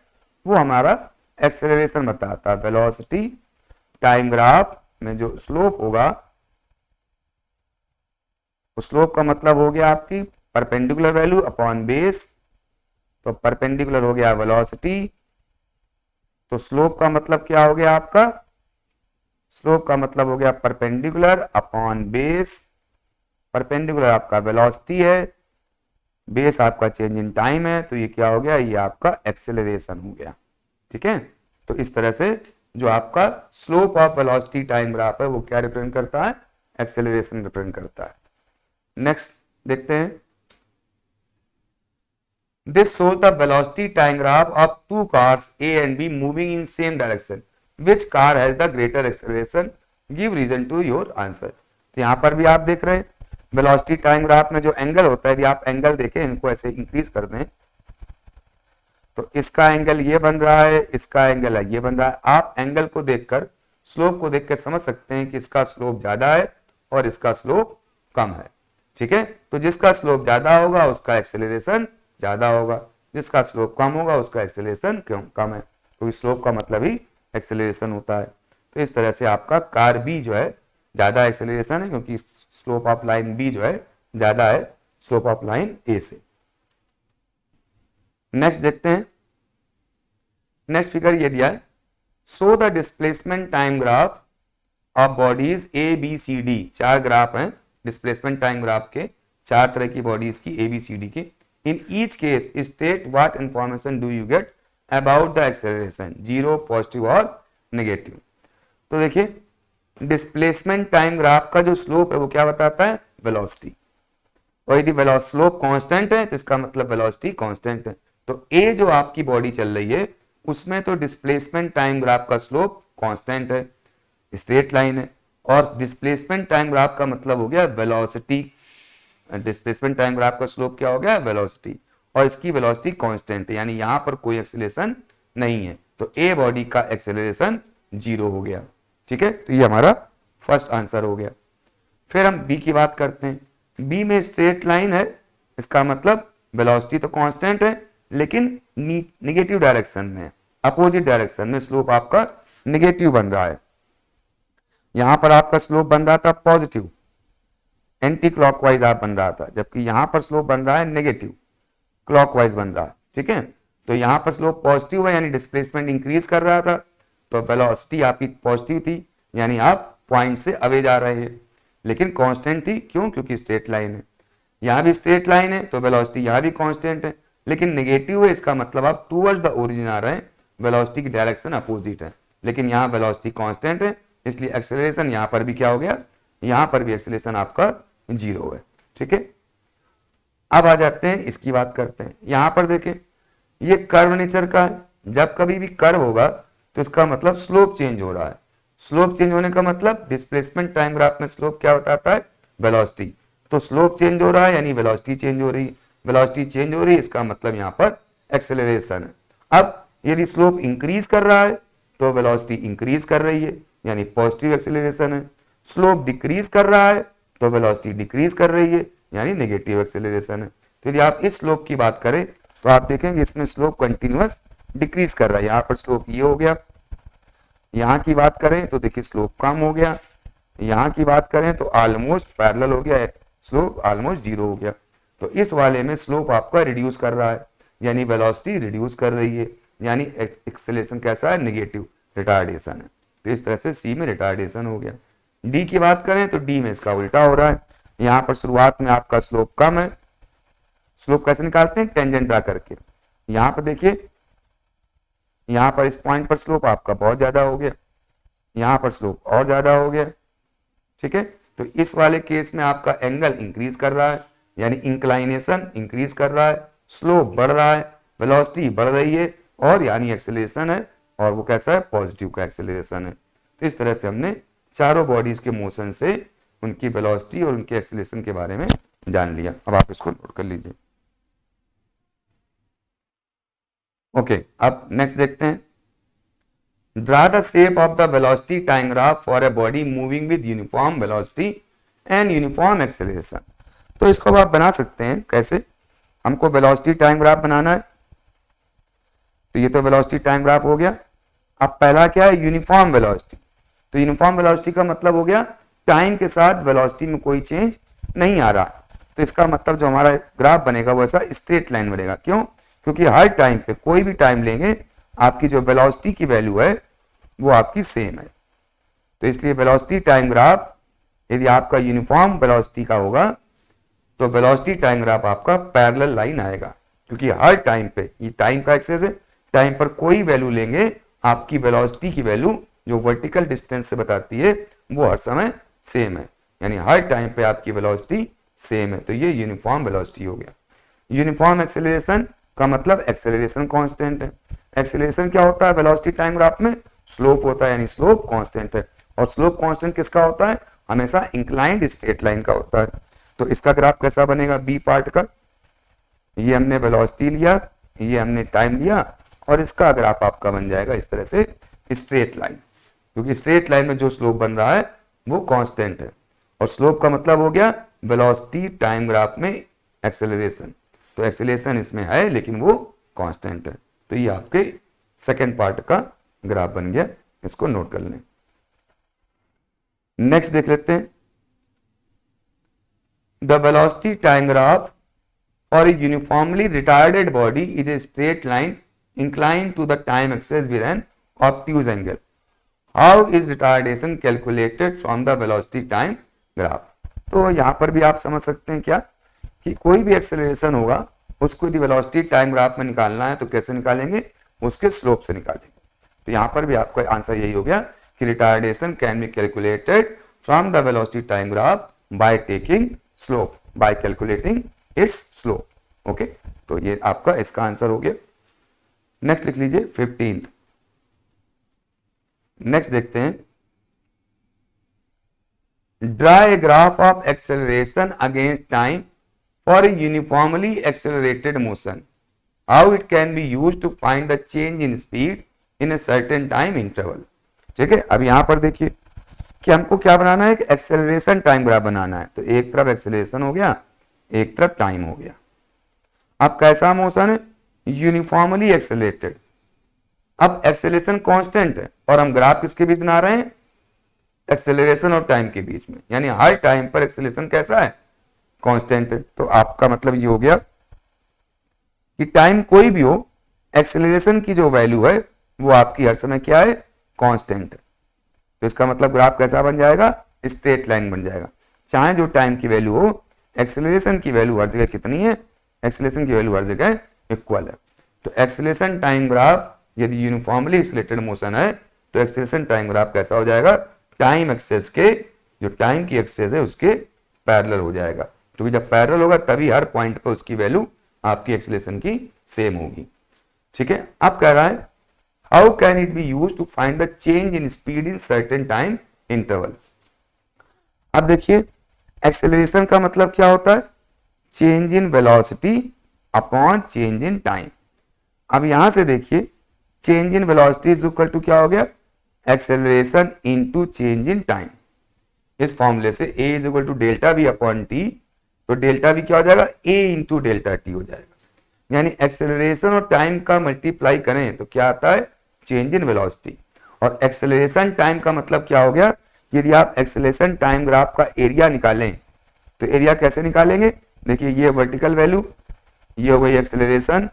वो हमारा एक्सेलरेशन बताता है। वेलोसिटी टाइम ग्राफ में जो स्लोप होगा, उस स्लोप का मतलब हो गया आपकी परपेंडिकुलर वैल्यू अपॉन बेस। तो परपेंडिकुलर हो गया वेलोसिटी, तो स्लोप का मतलब क्या हो गया आपका स्लोप का मतलब हो गया परपेंडिकुलर अपॉन बेस। परपेंडिकुलर आपका वेलोसिटी है, बेस आपका चेंज इन टाइम है, तो ये क्या हो गया, ये आपका एक्सेलरेशन हो गया। ठीक है, तो इस तरह से जो आपका slope of velocity time graph है वो क्या रिप्रेजेंट करता है, एक्सेलरेशन रिप्रेजेंट करता है। नेक्स्ट देखते हैं, this shows the velocity time graph of two cars A and B moving in same direction, which car has the greater acceleration, give reason to your answer. तो यहां पर भी आप देख रहे हैं वेलोसिटी टाइम ग्राफ में जो एंगल होता है, यदि आप एंगल देखें, इनको ऐसे इंक्रीज कर दें तो इसका एंगल ये बन रहा है, इसका एंगल है ये बन रहा है। आप एंगल को देखकर, स्लोप को देखकर समझ सकते हैं कि इसका स्लोप ज्यादा है और इसका स्लोप कम है। ठीक है, तो जिसका स्लोप ज्यादा होगा उसका एक्सेलरेशन ज्यादा होगा, जिसका स्लोप कम होगा उसका एक्सेलरेशन कम है, क्योंकि स्लोप का मतलब ही एक्सेलरेशन होता है। तो इस तरह से आपका कार बी जो है ज्यादा एक्सेलरेशन है, क्योंकि स्लोप ऑफ लाइन बी जो है ज्यादा है स्लोप ऑफ लाइन ए से। नेक्स्ट देखते हैं, नेक्स्ट फिगर ये दिया है, so the displacement time graph of bodies A B C D. चार ग्राफ हैं डिस्प्लेसमेंट टाइम ग्राफ के, चार तरह की बॉडीज की ए बी सी डी की। In each case state what information do you get about the acceleration, zero, positive और negative. तो देखिए डिस्प्लेसमेंट टाइम ग्राफ का जो स्लोप है वो क्या बताता है, वेलोसिटी, और यदि स्लोप कांस्टेंट है तो इसका मतलब वेलोसिटी कांस्टेंट है। तो ए जो आपकी बॉडी चल रही है उसमें तो डिस्प्लेसमेंट टाइम ग्राफ का स्लोप कांस्टेंट है, स्ट्रेट लाइन है, और डिस्प्लेसमेंट टाइम ग्राफ का मतलब हो गया वेलोसिटी। डिस्प्लेसमेंट टाइम ग्राफ का स्लोप क्या हो गया, वेलोसिटी, और इसकी वेलोसिटी कांस्टेंट है, यानी यहां पर कोई एक्सेलरेशन नहीं है, तो ए बॉडी का एक्सेलरेशन जीरो हो गया। ठीक है, तो ये हमारा फर्स्ट आंसर हो गया। फिर हम बी की बात करते हैं, बी में स्ट्रेट लाइन है, इसका मतलब वेलोसिटी तो कांस्टेंट है लेकिन निगेटिव डायरेक्शन में, अपोजिट डायरेक्शन में स्लोप आपका निगेटिव बन रहा है। यहां पर आपका स्लोप बन रहा था पॉजिटिव, एंटी क्लॉकवाइज आप बन रहा था, जबकि यहां पर स्लोप बन रहा है नेगेटिव, क्लॉकवाइज बन रहा है। ठीक है, तो यहां पर स्लोप पॉजिटिव है यानी डिस्प्लेसमेंट इंक्रीज कर रहा था, तो वेलोसिटी आपकी पॉजिटिव थी यानी आप पॉइंट से अवे जा रहे हैं, लेकिन कांस्टेंट थी, क्यों, क्योंकि स्ट्रेट लाइन है। यहां भी स्ट्रेट लाइन है तो वेलोसिटी यहां भी कांस्टेंट है, लेकिन नेगेटिव है, इसका मतलब आप टूवर्ड्स द ओरिजिन आ रहे हैं, वेलोसिटी की डायरेक्शन अपोजिट है, लेकिन यहाँ वेलोसिटी कांस्टेंट है, इसलिए एक्सेलरेशन यहाँ पर भी क्या हो गया, यहाँ पर भी एक्सेलरेशन आपका जीरो है। ठीक है, अब आ जाते हैं इसकी बात करते हैं। यहां पर देखें ये कर्व नेचर का है, जब कभी भी कर्व होगा तो इसका मतलब स्लोप चेंज हो रहा है। स्लोप चेंज होने का मतलब डिस्प्लेसमेंट टाइम ग्राफ में स्लोप क्या बताता है, वेलोसिटी, तो स्लोप चेंज हो रहा है यानी वेलोसिटी चेंज हो रही है, वेलोसिटी चेंज हो रही है इसका मतलब यहाँ पर एक्सेलरेशन है। अब यदि स्लोप इंक्रीज कर रहा है तो वेलोसिटी इंक्रीज कर रही है यानी पॉजिटिव एक्सेलरेशन है, स्लोप डिक्रीज कर रहा है तो वेलोसिटी डिक्रीज कर रही है यानी नेगेटिव एक्सेलरेशन है। तो यदि आप इस स्लोप की बात करें तो आप देखेंगे इसमें स्लोप कंटिन्यूअस डिक्रीज कर रहा है, यहाँ पर स्लोप ये हो गया, यहाँ की बात करें तो देखिए स्लोप कम हो गया, यहाँ की बात करें तो ऑलमोस्ट पैरेलल हो गया है, स्लोप ऑलमोस्ट जीरो हो गया। तो इस वाले में स्लोप आपका रिड्यूस कर रहा है यानी वेलोसिटी रिड्यूस कर रही है, यानी एक्सेलरेशन कैसा है, नेगेटिव, रिटार्डेशन है। तो इस तरह से सी में रिटार्डेशन हो गया। डी की बात करें तो डी में इसका उल्टा हो रहा है, यहाँ पर शुरुआत में आपका स्लोप कम है, स्लोप कैसे निकालते हैं, टेंजेंट ड्रा करके। यहाँ पर देखिए यहाँ पर इस पॉइंट पर स्लोप आपका बहुत ज्यादा हो गया, यहाँ पर स्लोप और ज्यादा हो गया। ठीक है, तो इस वाले केस में आपका एंगल इंक्रीज कर रहा है यानी इंक्लाइनेशन इंक्रीज कर रहा है, स्लोप बढ़ रहा है, वेलोसिटी बढ़ रही है, और यानी एक्सेलरेशन है, और वो कैसा है, पॉजिटिव का एक्सेलरेशन है। तो इस तरह से हमने चारों बॉडीज के मोशन से उनकी वेलोसिटी और उनके एक्सेलरेशन के बारे में जान लिया। अब आप इसको नोट कर लीजिए। ओके, अब नेक्स्ट देखते हैं, draw the shape of the velocity time graph for a body moving with uniform velocity and uniform acceleration. तो इसको आप बना सकते हैं कैसे, हमको वेलोसिटी टाइम ग्राफ बनाना है, तो ये तो वेलोसिटी टाइम ग्राफ हो गया। अब पहला क्या है, यूनिफॉर्म वेलोसिटी। तो यूनिफॉर्म वेलोसिटी का मतलब हो गया टाइम के साथ वेलोसिटी में कोई चेंज नहीं आ रहा, तो इसका मतलब जो हमारा ग्राफ बनेगा वो ऐसा स्ट्रेट लाइन बनेगा। क्यों, क्योंकि हर टाइम पे कोई भी टाइम लेंगे आपकी जो वेलोसिटी की वैल्यू है वो आपकी सेम है। तो इसलिए वेलोसिटी टाइम ग्राफ यदि आपका यूनिफॉर्म वेलोसिटी का होगा तो वेलोसिटी टाइम ग्राफ आपका पैरेलल लाइन आएगा, क्योंकि हर टाइम पे ये टाइम का एक्सेस है, टाइम पर कोई वैल्यू लेंगे आपकी वेलोसिटी की वैल्यू जो वर्टिकल डिस्टेंस से बताती है वो हर समय सेम है, यानी हर टाइम पे आपकी वेलोसिटी सेम है, तो ये यूनिफॉर्म वेलोसिटी हो गया। यूनिफॉर्म एक्सेलरेशन का मतलब एक्सेलरेशन कांस्टेंट है। एक्सेलरेशन क्या होता है वेलोसिटी टाइम ग्राफ में? स्लोप होता है, यानी स्लोप कांस्टेंट है। और स्लोप कांस्टेंट किसका होता है? हमेशा इंक्लाइंड स्ट्रेट लाइन का होता है। तो इसका ग्राफ कैसा बनेगा? बी पार्ट का, ये हमने वेलोसिटी लिया, ये हमने टाइम लिया, और इसका ग्राफ आपका बन जाएगा इस तरह से स्ट्रेट लाइन, क्योंकि स्ट्रेट लाइन में जो स्लोप बन रहा है वो कांस्टेंट है। और स्लोप का मतलब हो गया वेलोसिटी टाइम ग्राफ में एक्सेलरेशन, तो एक्सेलरेशन इसमें है लेकिन वो कांस्टेंट है। तो ये आपके सेकेंड पार्ट का ग्राफ बन गया, इसको नोट कर लें। नेक्स्ट देख लेते हैं, the velocity time graph for a uniformly retarded body is a straight line inclined to the time axis with an obtuse angle. How is retardation calculated from the velocity time graph? तो यहां पर भी आप समझ सकते हैं क्या कि कोई भी एक्सेलरेशन होगा उसको यदि वेलोसिटी टाइम ग्राफ में निकालना है तो कैसे निकालेंगे? उसके स्लोप से निकालेंगे। तो यहां पर भी आपका आंसर यही हो गया कि retardation can be calculated from the velocity time graph by taking slope, bye calculating it's slope. Okay, तो ये आपका इसका आंसर हो गया। नेक्स्ट लिख लीजिए 15th। नेक्स्ट देखते हैं, draw a graph of acceleration against time for a uniformly accelerated motion, how it can be used to find the change in speed in a certain time interval. ठीक है, अब यहां पर देखिए कि हमको क्या बनाना है? एक एक्सेलरेशन टाइम ग्राफ बनाना है। तो एक तरफ एक्सेलरेशन हो गया, एक तरफ टाइम हो गया। अब कैसा मोशन है? Uniformly accelerated. अब एक्सेलरेशन कांस्टेंट है और हम ग्राफ किसके बीच बना रहे हैं? एक्सेलरेशन और टाइम के बीच में, यानी हर टाइम पर एक्सेलरेशन कैसा है? कांस्टेंट है। तो आपका मतलब ये हो गया कि टाइम कोई भी हो, एक्सेलरेशन की जो वैल्यू है वो आपकी हर समय क्या है? कांस्टेंट है। तो इसका मतलब ग्राफ कैसा बन जाएगा? स्ट्रेट लाइन बन जाएगा। चाहे जो टाइम की वैल्यू हो, एक्सेलरेशन की वैल्यू हर जगह कितनी है? एक्सेलरेशन की वैल्यू हर जगह इक्वल है। तो एक्सेलरेशन टाइम ग्राफ यदि यूनिफॉर्मली एक्सेलरेटेड मोशन है तो एक्सेलरेशन टाइम ग्राफ कैसा हो जाएगा? टाइम एक्सेस के, जो टाइम की एक्सेस है उसके पैरेलल हो जाएगा, क्योंकि जब पैरेलल होगा तभी हर पॉइंट पर उसकी वैल्यू आपकी एक्सेलरेशन की सेम होगी। ठीक है, अब कह रहा है how can it be used to find the change in speed in certain time interval. अब देखिए एक्सेलरेशन का मतलब क्या होता है? Change in velocity upon change in time. अब यहां से देखिए change in velocity is equal to क्या हो गया? Acceleration into change in time. इस फॉर्मूले से a is equal to delta v upon t, तो डेल्टा वी क्या हो जाएगा? a इंटू डेल्टा टी हो जाएगा। यानी एक्सेलरेशन और टाइम का मल्टीप्लाई करें तो क्या आता है? Change in velocity. और एक्सेलरेशन टाइम का मतलब क्या हो गया? यदि आप एक्सेलरेशन टाइम ग्राफ का एरिया निकालें तो एरिया कैसे निकालेंगे? देखिए ये वर्टिकल वैल्यू, ये हो गई एक्सेलरेशन,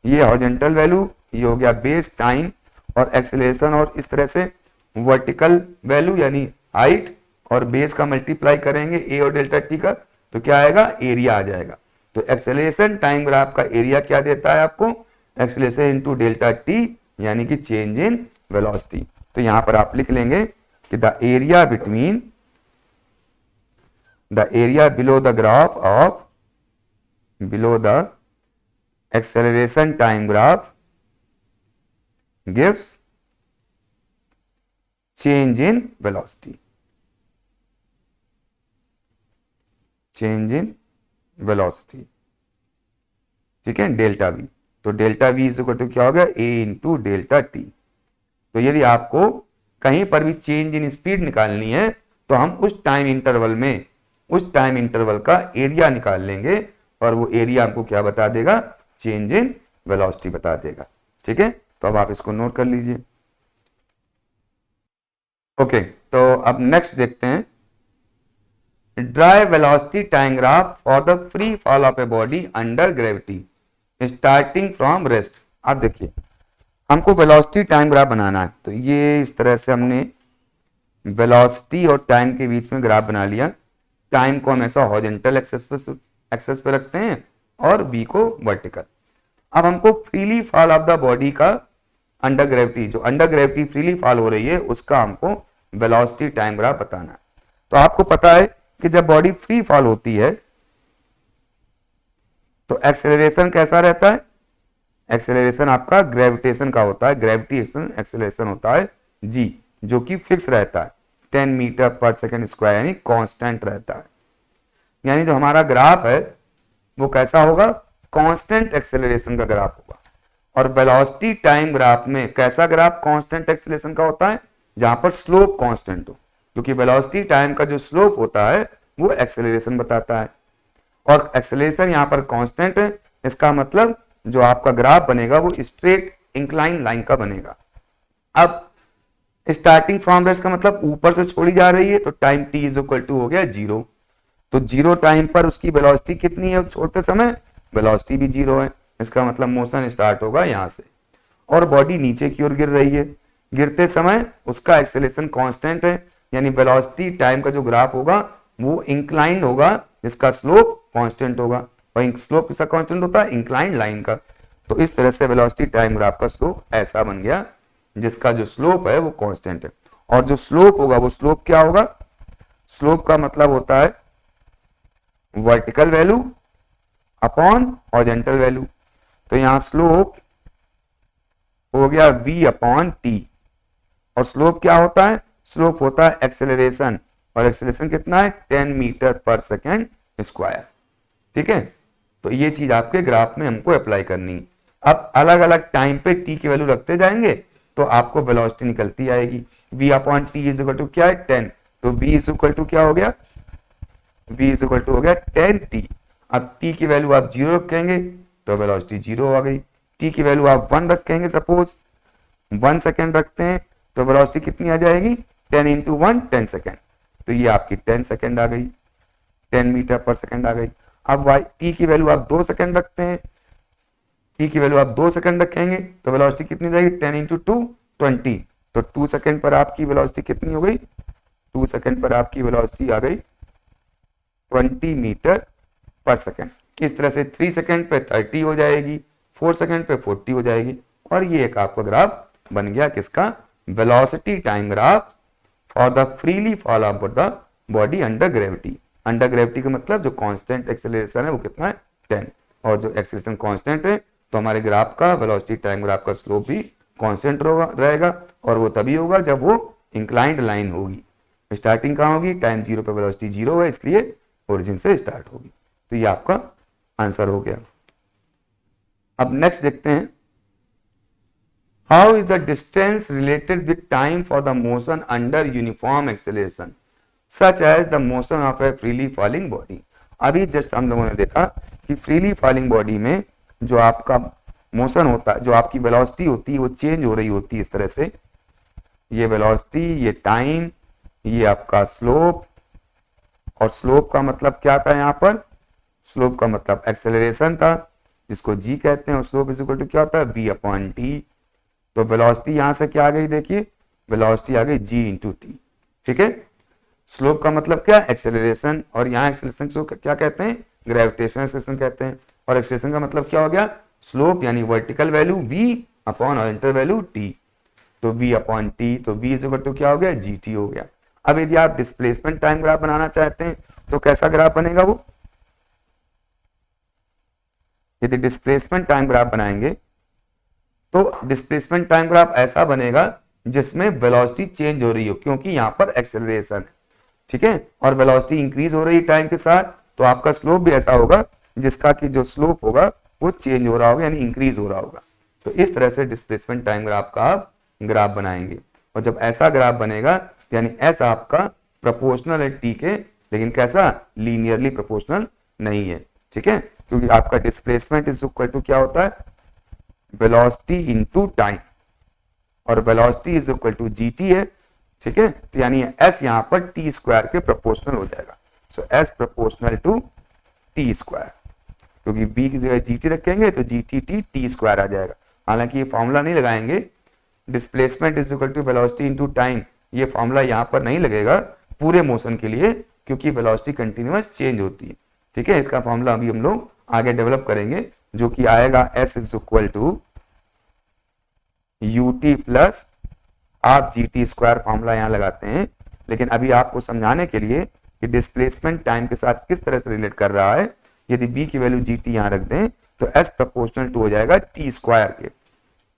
ये हॉरिजॉन्टल वैल्यू, ये हो गया बेस टाइम, और एक्सेलरेशन और इस तरह से वर्टिकल वैल्यू यानी हाइट और बेस का मल्टीप्लाई करेंगे ए और डेल्टा टी का, तो क्या आएगा? एरिया आ जाएगा। तो एक्सेलरेशन टाइम ग्राफ का एरिया क्या देता है आपको? एक्सेलरेशन इनटू डेल्टा टी, यानी कि चेंज इन वेलोसिटी। तो यहां पर आप लिख लेंगे कि the area between the area below the graph of below the acceleration time graph gives change in velocity, change in velocity। ठीक है, डेल्टा वी। तो delta v is equal to क्या हो गया? a into delta t. तो यदि आपको कहीं पर भी चेंज इन स्पीड निकालनी है तो हम उस टाइम इंटरवल में उस टाइम इंटरवल का एरिया निकाल लेंगे और वो एरिया हमको क्या बता देगा? चेंज इन वेलोसिटी बता देगा। ठीक है, तो अब आप इसको नोट कर लीजिए। ओके, तो अब नेक्स्ट देखते हैं, dry velocity time graph for the free fall of a body under gravity starting from rest. अब देखिए हमको वेलोसिटी टाइम ग्राफ बनाना है, तो ये इस तरह से हमने वेलोसिटी और टाइम के बीच में ग्राफ बना लिया। टाइम को हम ऐसा हॉरिजॉन्टल एक्सेस पे रखते हैं और v को वर्टिकल। अब हमको freely fall of the body का अंडर ग्रेविटी, जो अंडर ग्रेविटी फ्रीली फॉल हो रही है, उसका हमको वेलोसिटी टाइम ग्राफ बताना है। तो आपको पता है कि जब बॉडी फ्री फॉल होती है तो एक्सेलरेशन कैसा रहता है? एक्सेलरेशन आपका ग्रेविटेशन का होता है, ग्रेविटेशन एक्सेलरेशन होता है g, जो कि फिक्स रहता है 10 मीटर पर सेकेंड स्क्वायर, यानी कांस्टेंट रहता है। यानी जो हमारा ग्राफ है वो कैसा होगा? कांस्टेंट एक्सेलरेशन का ग्राफ होगा। और वेलोसिटी टाइम ग्राफ में कैसा ग्राफ कांस्टेंट एक्सेलरेशन का होता है? जहां पर स्लोप कांस्टेंट हो, क्योंकि वेलोसिटी टाइम का जो स्लोप होता है वो एक्सेलरेशन बताता है और एक्सेलरेशन यहां पर कांस्टेंट है। इसका मतलब जो आपका ग्राफ बनेगा वो स्ट्रेट इंक्लाइन लाइन का बनेगा। अब स्टार्टिंग फ्रॉम रेस्ट का मतलब ऊपर से छोड़ी जा रही है, तो time t is equal to हो गया 0। तो 0 टाइम पर उसकी वेलोसिटी कितनी है छोड़ते समय? वेलोसिटी भी 0 है। इसका मतलब मोशन स्टार्ट होगा यहां से और बॉडी नीचे की ओर गिर रही है। गिरते समय उसका एक्सेलरेशन कांस्टेंट है, यानी वेलोसिटी टाइम का जो ग्राफ होगा वो इंक्लाइंड होगा, जिसका स्लोप कांस्टेंट होगा। और स्लोप किसका कांस्टेंट होता है? इंक्लाइंड लाइन का। तो इस तरह से वेलोसिटी टाइम ग्राफ का स्लोप ऐसा बन गया, जिसका जो स्लोप है वो कांस्टेंट है। और जो स्लोप होगा वो स्लोप क्या होगा? स्लोप का मतलब होता है vertical value upon horizontal value. तो यहां स्लोप हो गया v अपॉन टी। और स्लोप क्या होता है? स्लोप होता है एक्सेलरेशन, और एक्सेलरेशन कितना है? 10 मीटर पर सेकेंड स्क्वायर। ठीक है, तो ये चीज आपके ग्राफ में हमको अप्लाई करनी है। अब अलग अलग टाइम पे t की वैल्यू रखते जाएंगे तो आपको वेलोसिटी निकलती आएगी। v upon t is equal to क्या है? 10। तो v इज इक्वल टू क्या हो गया? v इज इक्वल टू हो गया 10t। अब t की वैल्यू आप 0 रखेंगे तो वेलोसिटी 0 आ गई। t की वैल्यू आप 1 रखेंगे, सपोज 1 सेकेंड रखते हैं, तो वेलोसिटी कितनी आ जाएगी? 10 इंटू 1 10 सेकेंड। तो ये आपकी 10 सेकेंड आ गई, 10 मीटर पर सेकेंड आ गई। अब t की वैल्यू आप 2 सेकेंड रखते हैं, t की वैल्यू आप 2 सेकेंड रखेंगे तो वेलोसिटी कितनी जाएगी? 10 इंटू 2 20। तो 2 सेकेंड पर आपकी वेलोसिटी कितनी हो गई? 2 सेकेंड पर आपकी वेलोसिटी आ गई 20 मीटर पर सेकेंड। इस तरह से 3 सेकेंड पे 30 हो जाएगी, 4 सेकेंड पे 40 हो जाएगी। और ये एक आपका ग्राफ बन गया किसका? Velocity time graph for the freely fall of the body under gravity. Under gravity का मतलब जो कांस्टेंट एक्सेलरेशन है वो कितना है? 10। और जो एक्सेलरेशन कांस्टेंट है तो हमारे ग्राफ का वेलोसिटी टाइम ग्राफ का स्लोप भी कांस्टेंट रहेगा, और वो तभी होगा जब वो इंक्लाइंड लाइन होगी। स्टार्टिंग कहाँ होगी? टाइम 0 पर वेलोसिटी 0 है, इसलिए ओरिजिन से स्टार्ट होगी। तो ये आपका आंसर हो गया। अब नेक्स्ट देखते हैं, how is the distance related with time for the motion under uniform acceleration such as the motion of a freely falling body. अभी जस्ट हम लोगों ने देखा कि फ्रीली फॉलिंग बॉडी में जो आपका मोशन होता है, जो आपकी वेलोसिटी होती है वो चेंज हो रही होती है इस तरह से। ये वेलोसिटी, ये टाइम, ये आपका स्लोप। और स्लोप का मतलब क्या था? यहाँ पर स्लोप का मतलब एक्सेलरेशन था, जिसको g कहते हैं। और स्लोप इज इक्वल टू क्या होता है? v upon t. तो वेलोसिटी यहां से क्या आ गई? देखिए वेलोसिटी आ गई g इंटू टी। ठीक है, स्लोप का मतलब क्या? एक्सेलरेशन। और यहाँ एक्सेलरेशन को क्या कहते हैं? ग्रेविटेशनल एक्सेलरेशन कहते हैं। और एक्सेलरेशन का मतलब क्या हो गया? स्लोप, यानी vertical value v upon horizontal value t। तो v अपॉन टी, तो v इज इक्वल टू क्या हो गया? gt हो गया। अब यदि आप डिस्प्लेसमेंट टाइम ग्राफ बनाना चाहते हैं तो कैसा ग्राफ बनेगा वो? यदि डिस्प्लेसमेंट टाइम ग्राफ बनाएंगे तो डिस्प्लेसमेंट टाइम ग्राफ ऐसा बनेगा जिसमें वेलोसिटी चेंज हो रही हो, क्योंकि यहां पर एक्सेलरेशन है। ठीक है, और वेलोसिटी इंक्रीज हो रही है टाइम के साथ, तो आपका स्लोप भी ऐसा होगा जिसका कि जो स्लोप होगा वो चेंज हो रहा होगा, यानी इंक्रीज हो रहा होगा। तो इस तरह से डिस्प्लेसमेंट टाइम ग्राफ का आप ग्राफ बनाएंगे। और जब ऐसा ग्राफ बनेगा यानी ऐसा आपका प्रोपोर्शनल है टी के, लेकिन कैसा? लीनियरली प्रोपोर्शनल नहीं है। ठीक है, क्योंकि आपका डिस्प्लेसमेंट इज इक्वल टू क्या होता है? वेलोसिटी इनटू टाइम, और velocity is equal to gt है। ठीक है, तो यानी s यहां पर टी स्क्वायर के प्रोपोर्शनल हो जाएगा। So s proportional to t square, क्योंकि v की जगह जीटी रखेंगे तो जीटी टी स्क्वायर आ जाएगा। हालांकि ये फॉर्मूला नहीं लगाएंगे, displacement is equal to velocity into time, ये फॉर्मूला यहाँ पर नहीं लगेगा पूरे मोशन के लिए, क्योंकि वेलोसिटी कंटिन्यूअस चेंज होती है। ठीक है, इसका फॉर्मूला अभी हम लोग आगे डेवलप करेंगे, जो कि आएगा s is equal to ut plus आप gt स्क्वायर फॉर्मूला यहाँ लगाते हैं। लेकिन अभी आपको समझाने के लिए कि डिस्प्लेसमेंट टाइम के साथ किस तरह से रिलेट कर रहा है, यदि v की वैल्यू gt यहाँ रख दें तो s प्रोपोर्शनल टू हो जाएगा t स्क्वायर के।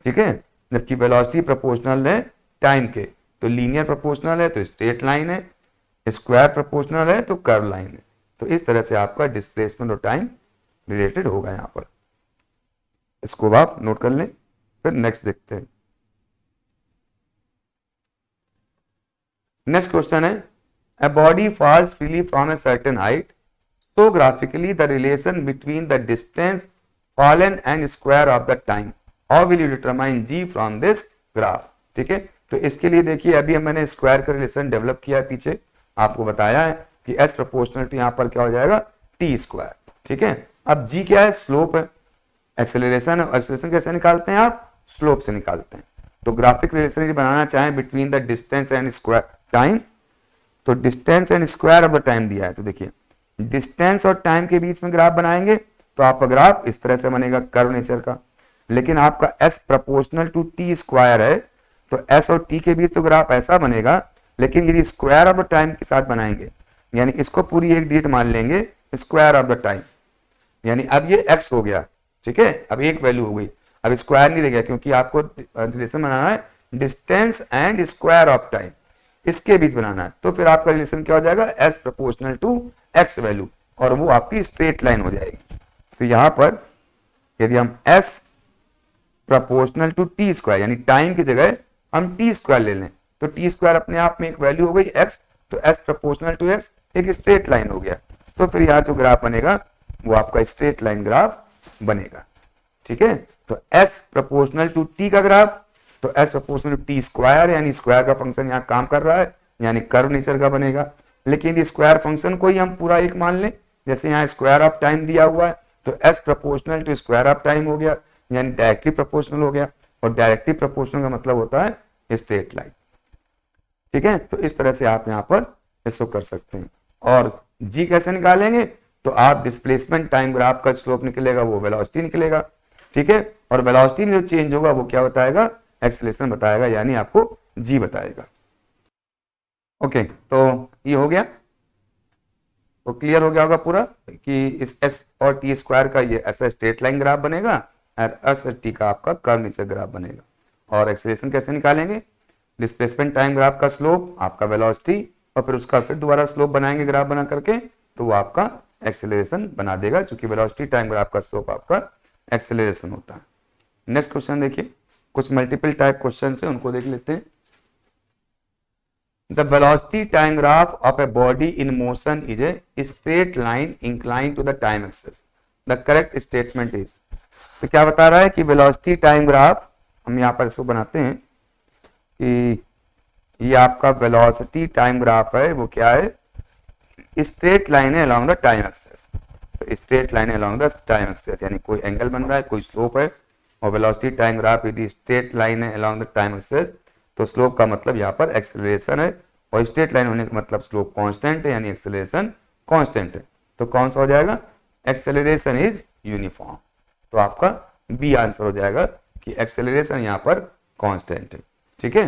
ठीक है, जबकि वेलोसिटी प्रोपोर्शनल है टाइम के, तो लीनियर प्रोपोर्शनल है तो स्ट्रेट लाइन है, स्क्वायर प्रोपोर्शनल है तो कर्व लाइन है। तो इस तरह से आपका डिस्प्लेसमेंट और टाइम रिलेटेड होगा यहाँ पर, इसको आप नोट कर लें। फिर नेक्स्ट देखते हैं। नेक्स्ट क्वेश्चन है, a body falls freely from a certain height, so graphically the relation between the distance fallen and square of the time, how will you determine g from this graph। ठीक है, तो इसके लिए देखिए अभी मैंने square का रिलेशन डेवलप किया है, पीछे आपको बताया है कि s प्रोपोर्शनल टू यहाँ पर क्या हो जाएगा t स्क्वायर। ठीक है, अब g क्या है, स्लोप है, एक्सेलरेशन है। एक्सेलरेशन कैसे निकालते हैं आप, स्लोप से निकालते हैं। तो ग्राफिक रिलेशन यदि बनाना चाहें between the distance and square time, तो distance and square of the time दिया है, तो देखिए डिस्टेंस और टाइम के बीच में ग्राफ बनाएंगे तो आपका ग्राफ इस तरह से बनेगा कर्व नेचर का। लेकिन आपका s proportional to t square है, तो s और t के बीच तो ग्राफ ऐसा बनेगा। लेकिन यदि स्क्वायर ऑफ द टाइम के साथ बनाएंगे, यानी इसको पूरी एक डिजिट मान लेंगे स्क्वायर ऑफ द टाइम, यानी अब ये x हो गया। ठीक है, अब एक वैल्यू हो गई, अब स्क्वायर नहीं रह गया, क्योंकि आपको रिलेशन बनाना है distance and square of time, इसके बीच बनाना है। तो फिर आपका रिलेशन क्या हो जाएगा, s proportional to x value, और वो आपकी स्ट्रेट लाइन हो जाएगी। तो यहां पर यदि हम s proportional to t square, यानी टाइम की जगह हम t स्क्वायर ले लें, तो t स्क्वायर अपने आप में एक वैल्यू हो गई x, तो s प्रोपोर्शनल टू x एक स्ट्रेट लाइन हो गया। तो फिर यहाँ जो ग्राफ बनेगा वो आपका स्ट्रेट लाइन ग्राफ बनेगा। ठीक है, तो s प्रोपोर्शनल टू t का ग्राफ, तो s proportional to t square, यानी स्क्वायर का फंक्शन यहाँ काम कर रहा है, यानी कर्व नेचर का बनेगा। लेकिन ये स्क्वायर फंक्शन को ही हम पूरा एक मान लें, जैसे यहाँ स्क्वायर ऑफ टाइम दिया हुआ है, तो s proportional to square of time हो गया, यानी डायरेक्टली प्रोपोर्शनल हो गया। और डायरेक्टली प्रोपोर्शनल का मतलब होता है स्ट्रेट लाइन। ठीक है, तो इस तरह से आप यहाँ पर इसको कर सकते हैं। और g कैसे निकालेंगे, तो आप डिस्प्लेसमेंट टाइम ग्राफ का स्लोप निकलेगा वो वेलोसिटी निकलेगा। ठीक है, और वेलोसिटी में जो चेंज होगा वो क्या बताएगा, एक्सेलरेशन बताएगा, यानी आपको g बताएगा। ओके, तो ये हो गया, तो क्लियर हो गया होगा पूरा कि इस s और t स्क्वायर का ये ऐसा स्ट्रेट लाइन ग्राफ बनेगा, और s और t का आपका कर्व नेचर ग्राफ बनेगा। और एक्सेलरेशन कैसे निकालेंगे, डिस्प्लेसमेंट टाइम ग्राफ का स्लोप आपका वेलोसिटी, और फिर उसका फिर दोबारा स्लोप बनाएंगे ग्राफ बना करके, तो वो आपका एक्सेलरेशन बना देगा, क्योंकि वेलोसिटी टाइम ग्राफ का स्लोप आपका एक्सेलरेशन होता है। नेक्स्ट क्वेश्चन देखिए, कुछ मल्टीपल टाइप क्वेश्चन है, उनको देख लेते हैं। The velocity time graph of a body in motion is a straight line incline to the time axis, the correct statement is. तो क्या बता रहा है कि वेलोसिटी टाइम ग्राफ, हम यहाँ पर इसको बनाते हैं कि ये आपका वेलोसिटी टाइम ग्राफ है, वो क्या है, स्ट्रेट लाइन है अलोंग द टाइम एक्सिस। तो स्ट्रेट लाइन है अलोंग द टाइम एक्सिस, यानी कोई एंगल बन रहा है, कोई स्लोप है, और वेलोसिटी टाइम ग्राफ यदि स्ट्रेट लाइन है अलोंग द टाइम एक्सिस, तो स्लोप का मतलब यहाँ पर एक्सेलरेशन है, और स्ट्रेट लाइन होने का मतलब स्लोप कांस्टेंट है, यानी एक्सेलरेशन कांस्टेंट है। तो कौन सा हो जाएगा, एक्सेलरेशन इज यूनिफॉर्म। तो आपका बी आंसर हो जाएगा कि एक्सेलरेशन यहाँ पर कांस्टेंट है। ठीक है,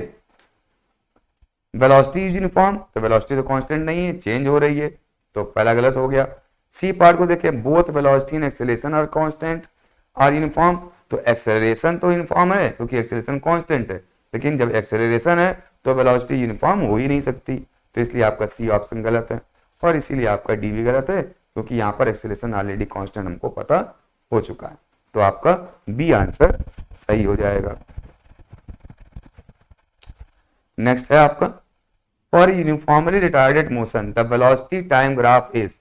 वेलोसिटी इज यूनिफॉर्म, तो वेलोसिटी तो कांस्टेंट नहीं है, चेंज हो रही है, तो पहला गलत हो गया। सी पार्ट को देखें, both velocity and acceleration are constant or uniform, तो एक्सेलरेशन तो यूनिफॉर्म है क्योंकि एक्सेलरेशन कांस्टेंट है, लेकिन जब एक्सेलरेशन है तो वेलोसिटी यूनिफॉर्म हो ही नहीं सकती, तो इसलिए आपका सी ऑप्शन गलत है। और इसीलिए आपका डी भी गलत है, क्योंकि यहाँ पर एक्सेलरेशन ऑलरेडी कांस्टेंट हमको पता हो चुका है। तो आपका बी आंसर सही हो जाएगा। नेक्स्ट है आपका, for uniformly retarded motion the velocity time graph is.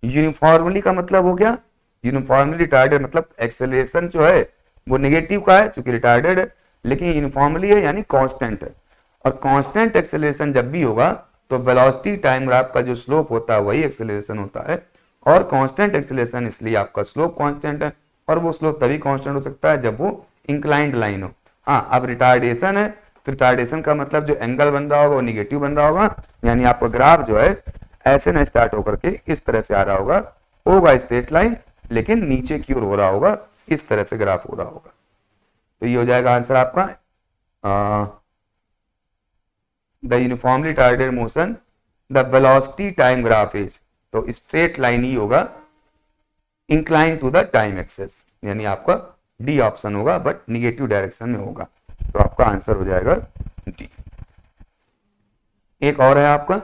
Uniformly का मतलब हो गया, यूनिफॉर्मली रिटार्डेड मतलब एक्सेलरेशन जो है वो नेगेटिव का है चूंकि रिटार्डेड है, लेकिन यूनिफॉर्मली है यानी कांस्टेंट है। और कांस्टेंट एक्सेलरेशन जब भी होगा तो वेलोसिटी टाइम ग्राफ का जो स्लोप होता है वही एक्सेलरेशन होता है, और कांस्टेंट एक्सेलरेशन इसलिए आपका स्लोप कांस्टेंट है, और वो स्लोप तभी कांस्टेंट हो सकता है जब वो इंक्लाइंड लाइन हो। हाँ, अब रिटार्डेशन है तो रिटार्डेशन का मतलब जो एंगल बन रहा होगा वो निगेटिव बन रहा होगा, यानी आपका ग्राफ जो है ऐसे ना स्टार्ट होकर के इस तरह से आ रहा होगा, होगा स्ट्रेट लाइन, लेकिन नीचे की ओर हो रहा होगा, इस तरह से ग्राफ हो रहा होगा। तो ये हो जाएगा आंसर आपका the uniformly retarded motion the velocity time graph is, तो स्ट्रेट लाइन ही होगा incline to the time axis, यानी आपका डी ऑप्शन होगा, बट निगेटिव डायरेक्शन में होगा। तो आपका आंसर हो जाएगा डी। एक और है आपका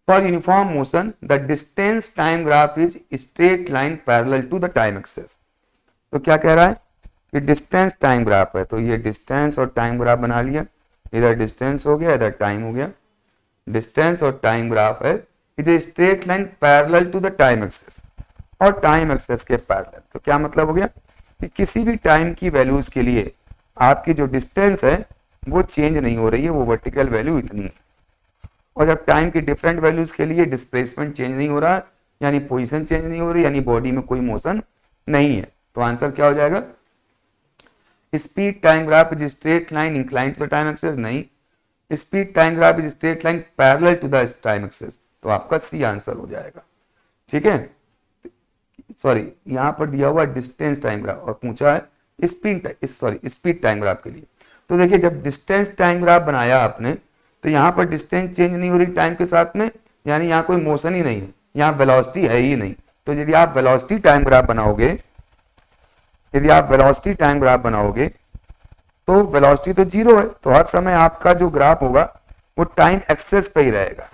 for uniform motion the distance time graph is straight line parallel to the time axis. तो क्या कह रहा है कि डिस्टेंस टाइम ग्राफ है, तो ये डिस्टेंस और टाइम ग्राफ बना लिया, इधर डिस्टेंस हो गया इधर टाइम हो गया, डिस्टेंस और टाइम ग्राफ है, is a straight line parallel to the time axis और टाइम एक्सेस के पैरेलल। तो क्या मतलब हो गया कि किसी भी टाइम की वैल्यूज के लिए आपकी जो डिस्टेंस है वो चेंज नहीं हो रही है, वो वर्टिकल वैल्यू इतनी है, और जब टाइम की डिफरेंट वैल्यूज के लिए डिस्प्लेसमेंट चेंज नहीं हो रहा, यानी पोजीशन चेंज नहीं हो रही, यानी बॉडी में कोई मोशन नहीं है। तो आंसर क्या हो जाएगा, speed time graph is straight line incline to the time axis, नहीं, speed time graph is straight line parallel to the time axis, तो आपका सी आंसर हो जाएगा। ठीक है, सॉरी यहां पर दिया हुआ डिस्टेंस टाइम ग्राफ और पूछा है स्पीड टाइम ग्राफ के लिए। तो देखिए जब डिस्टेंस टाइम ग्राफ बनाया आपने, तो यहाँ पर डिस्टेंस चेंज नहीं हो रही टाइम के साथ में, यानी यहाँ कोई मोशन ही नहीं है, यहाँ वेलोसिटी है ही नहीं। तो यदि आप वेलोसिटी टाइम ग्राफ बनाओगे, यदि आप वेलोसिटी टाइम ग्राफ बनाओगे तो वेलोसिटी तो जीरो है, तो हर समय आपका जो ग्राफ होगा वो टाइम एक्सेस पे ही रहेगा,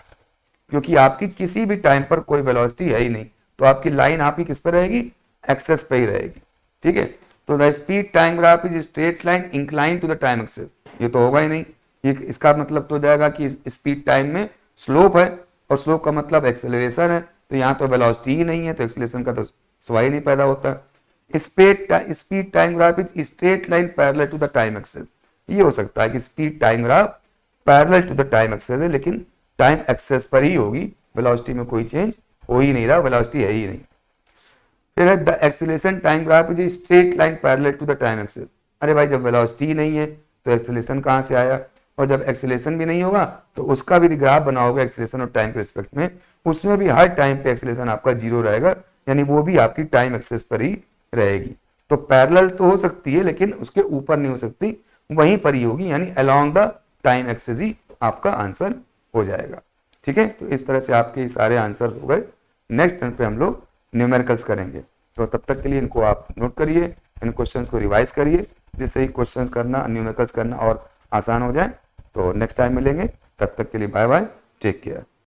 क्योंकि आपकी किसी भी टाइम पर कोई वेलोसिटी है ही नहीं, तो आपकी लाइन आपकी किस पर रहेगी, एक्सेस पे ही रहेगी। ठीक है, तो the speed time graph is straight line incline to the time axis, ये तो होगा ही नहीं, ये इसका मतलब तो हो जाएगा कि स्पीड टाइम में स्लोप है, और स्लोप का मतलब एक्सेलरेशन है, तो यहाँ तो वेलोसिटी ही नहीं है, तो एक्सेलरेशन का तो सवाल ही नहीं पैदा होता। Speed time graph is straight line parallel to the time axis, ये हो सकता है कि speed time graph parallel to the time axis है, लेकिन टाइम एक्सेस पर ही होगी, वेलोसिटी में कोई चेंज हो ही नहीं रहा, वेलोसिटी है ही नहीं। फिर है the acceleration time graph is straight line parallel to the time axis. अरे भाई जब वेलोसिटी ही नहीं है तो एक्सेलरेशन कहाँ से आया, और जब एक्सेलरेशन भी नहीं होगा तो उसका भी ग्राफ बनाओगे एक्सेलरेशन और टाइम के रिस्पेक्ट में, उसमें भी हर टाइम पे एक्सेलरेशन आपका जीरो रहेगा, यानी वो भी आपकी टाइम एक्सेस पर ही रहेगी। तो पैरेलल तो हो सकती है लेकिन उसके ऊपर नहीं हो सकती, वहीं पर ही होगी, यानी अलोंग द टाइम एक्सेस ही आपका आंसर हो जाएगा। ठीक है, तो इस तरह से आपके सारे आंसर हो गए। नेक्स्ट टर्न पे हम लोग न्यूमेरिकल्स करेंगे, तो तब तक के लिए इनको आप नोट करिए, इन क्वेश्चंस को रिवाइज करिए, जिससे ही क्वेश्चंस करना न्यूमेरिकल्स करना और आसान हो जाए। तो नेक्स्ट टाइम मिलेंगे, तब तक के लिए बाय बाय, टेक केयर।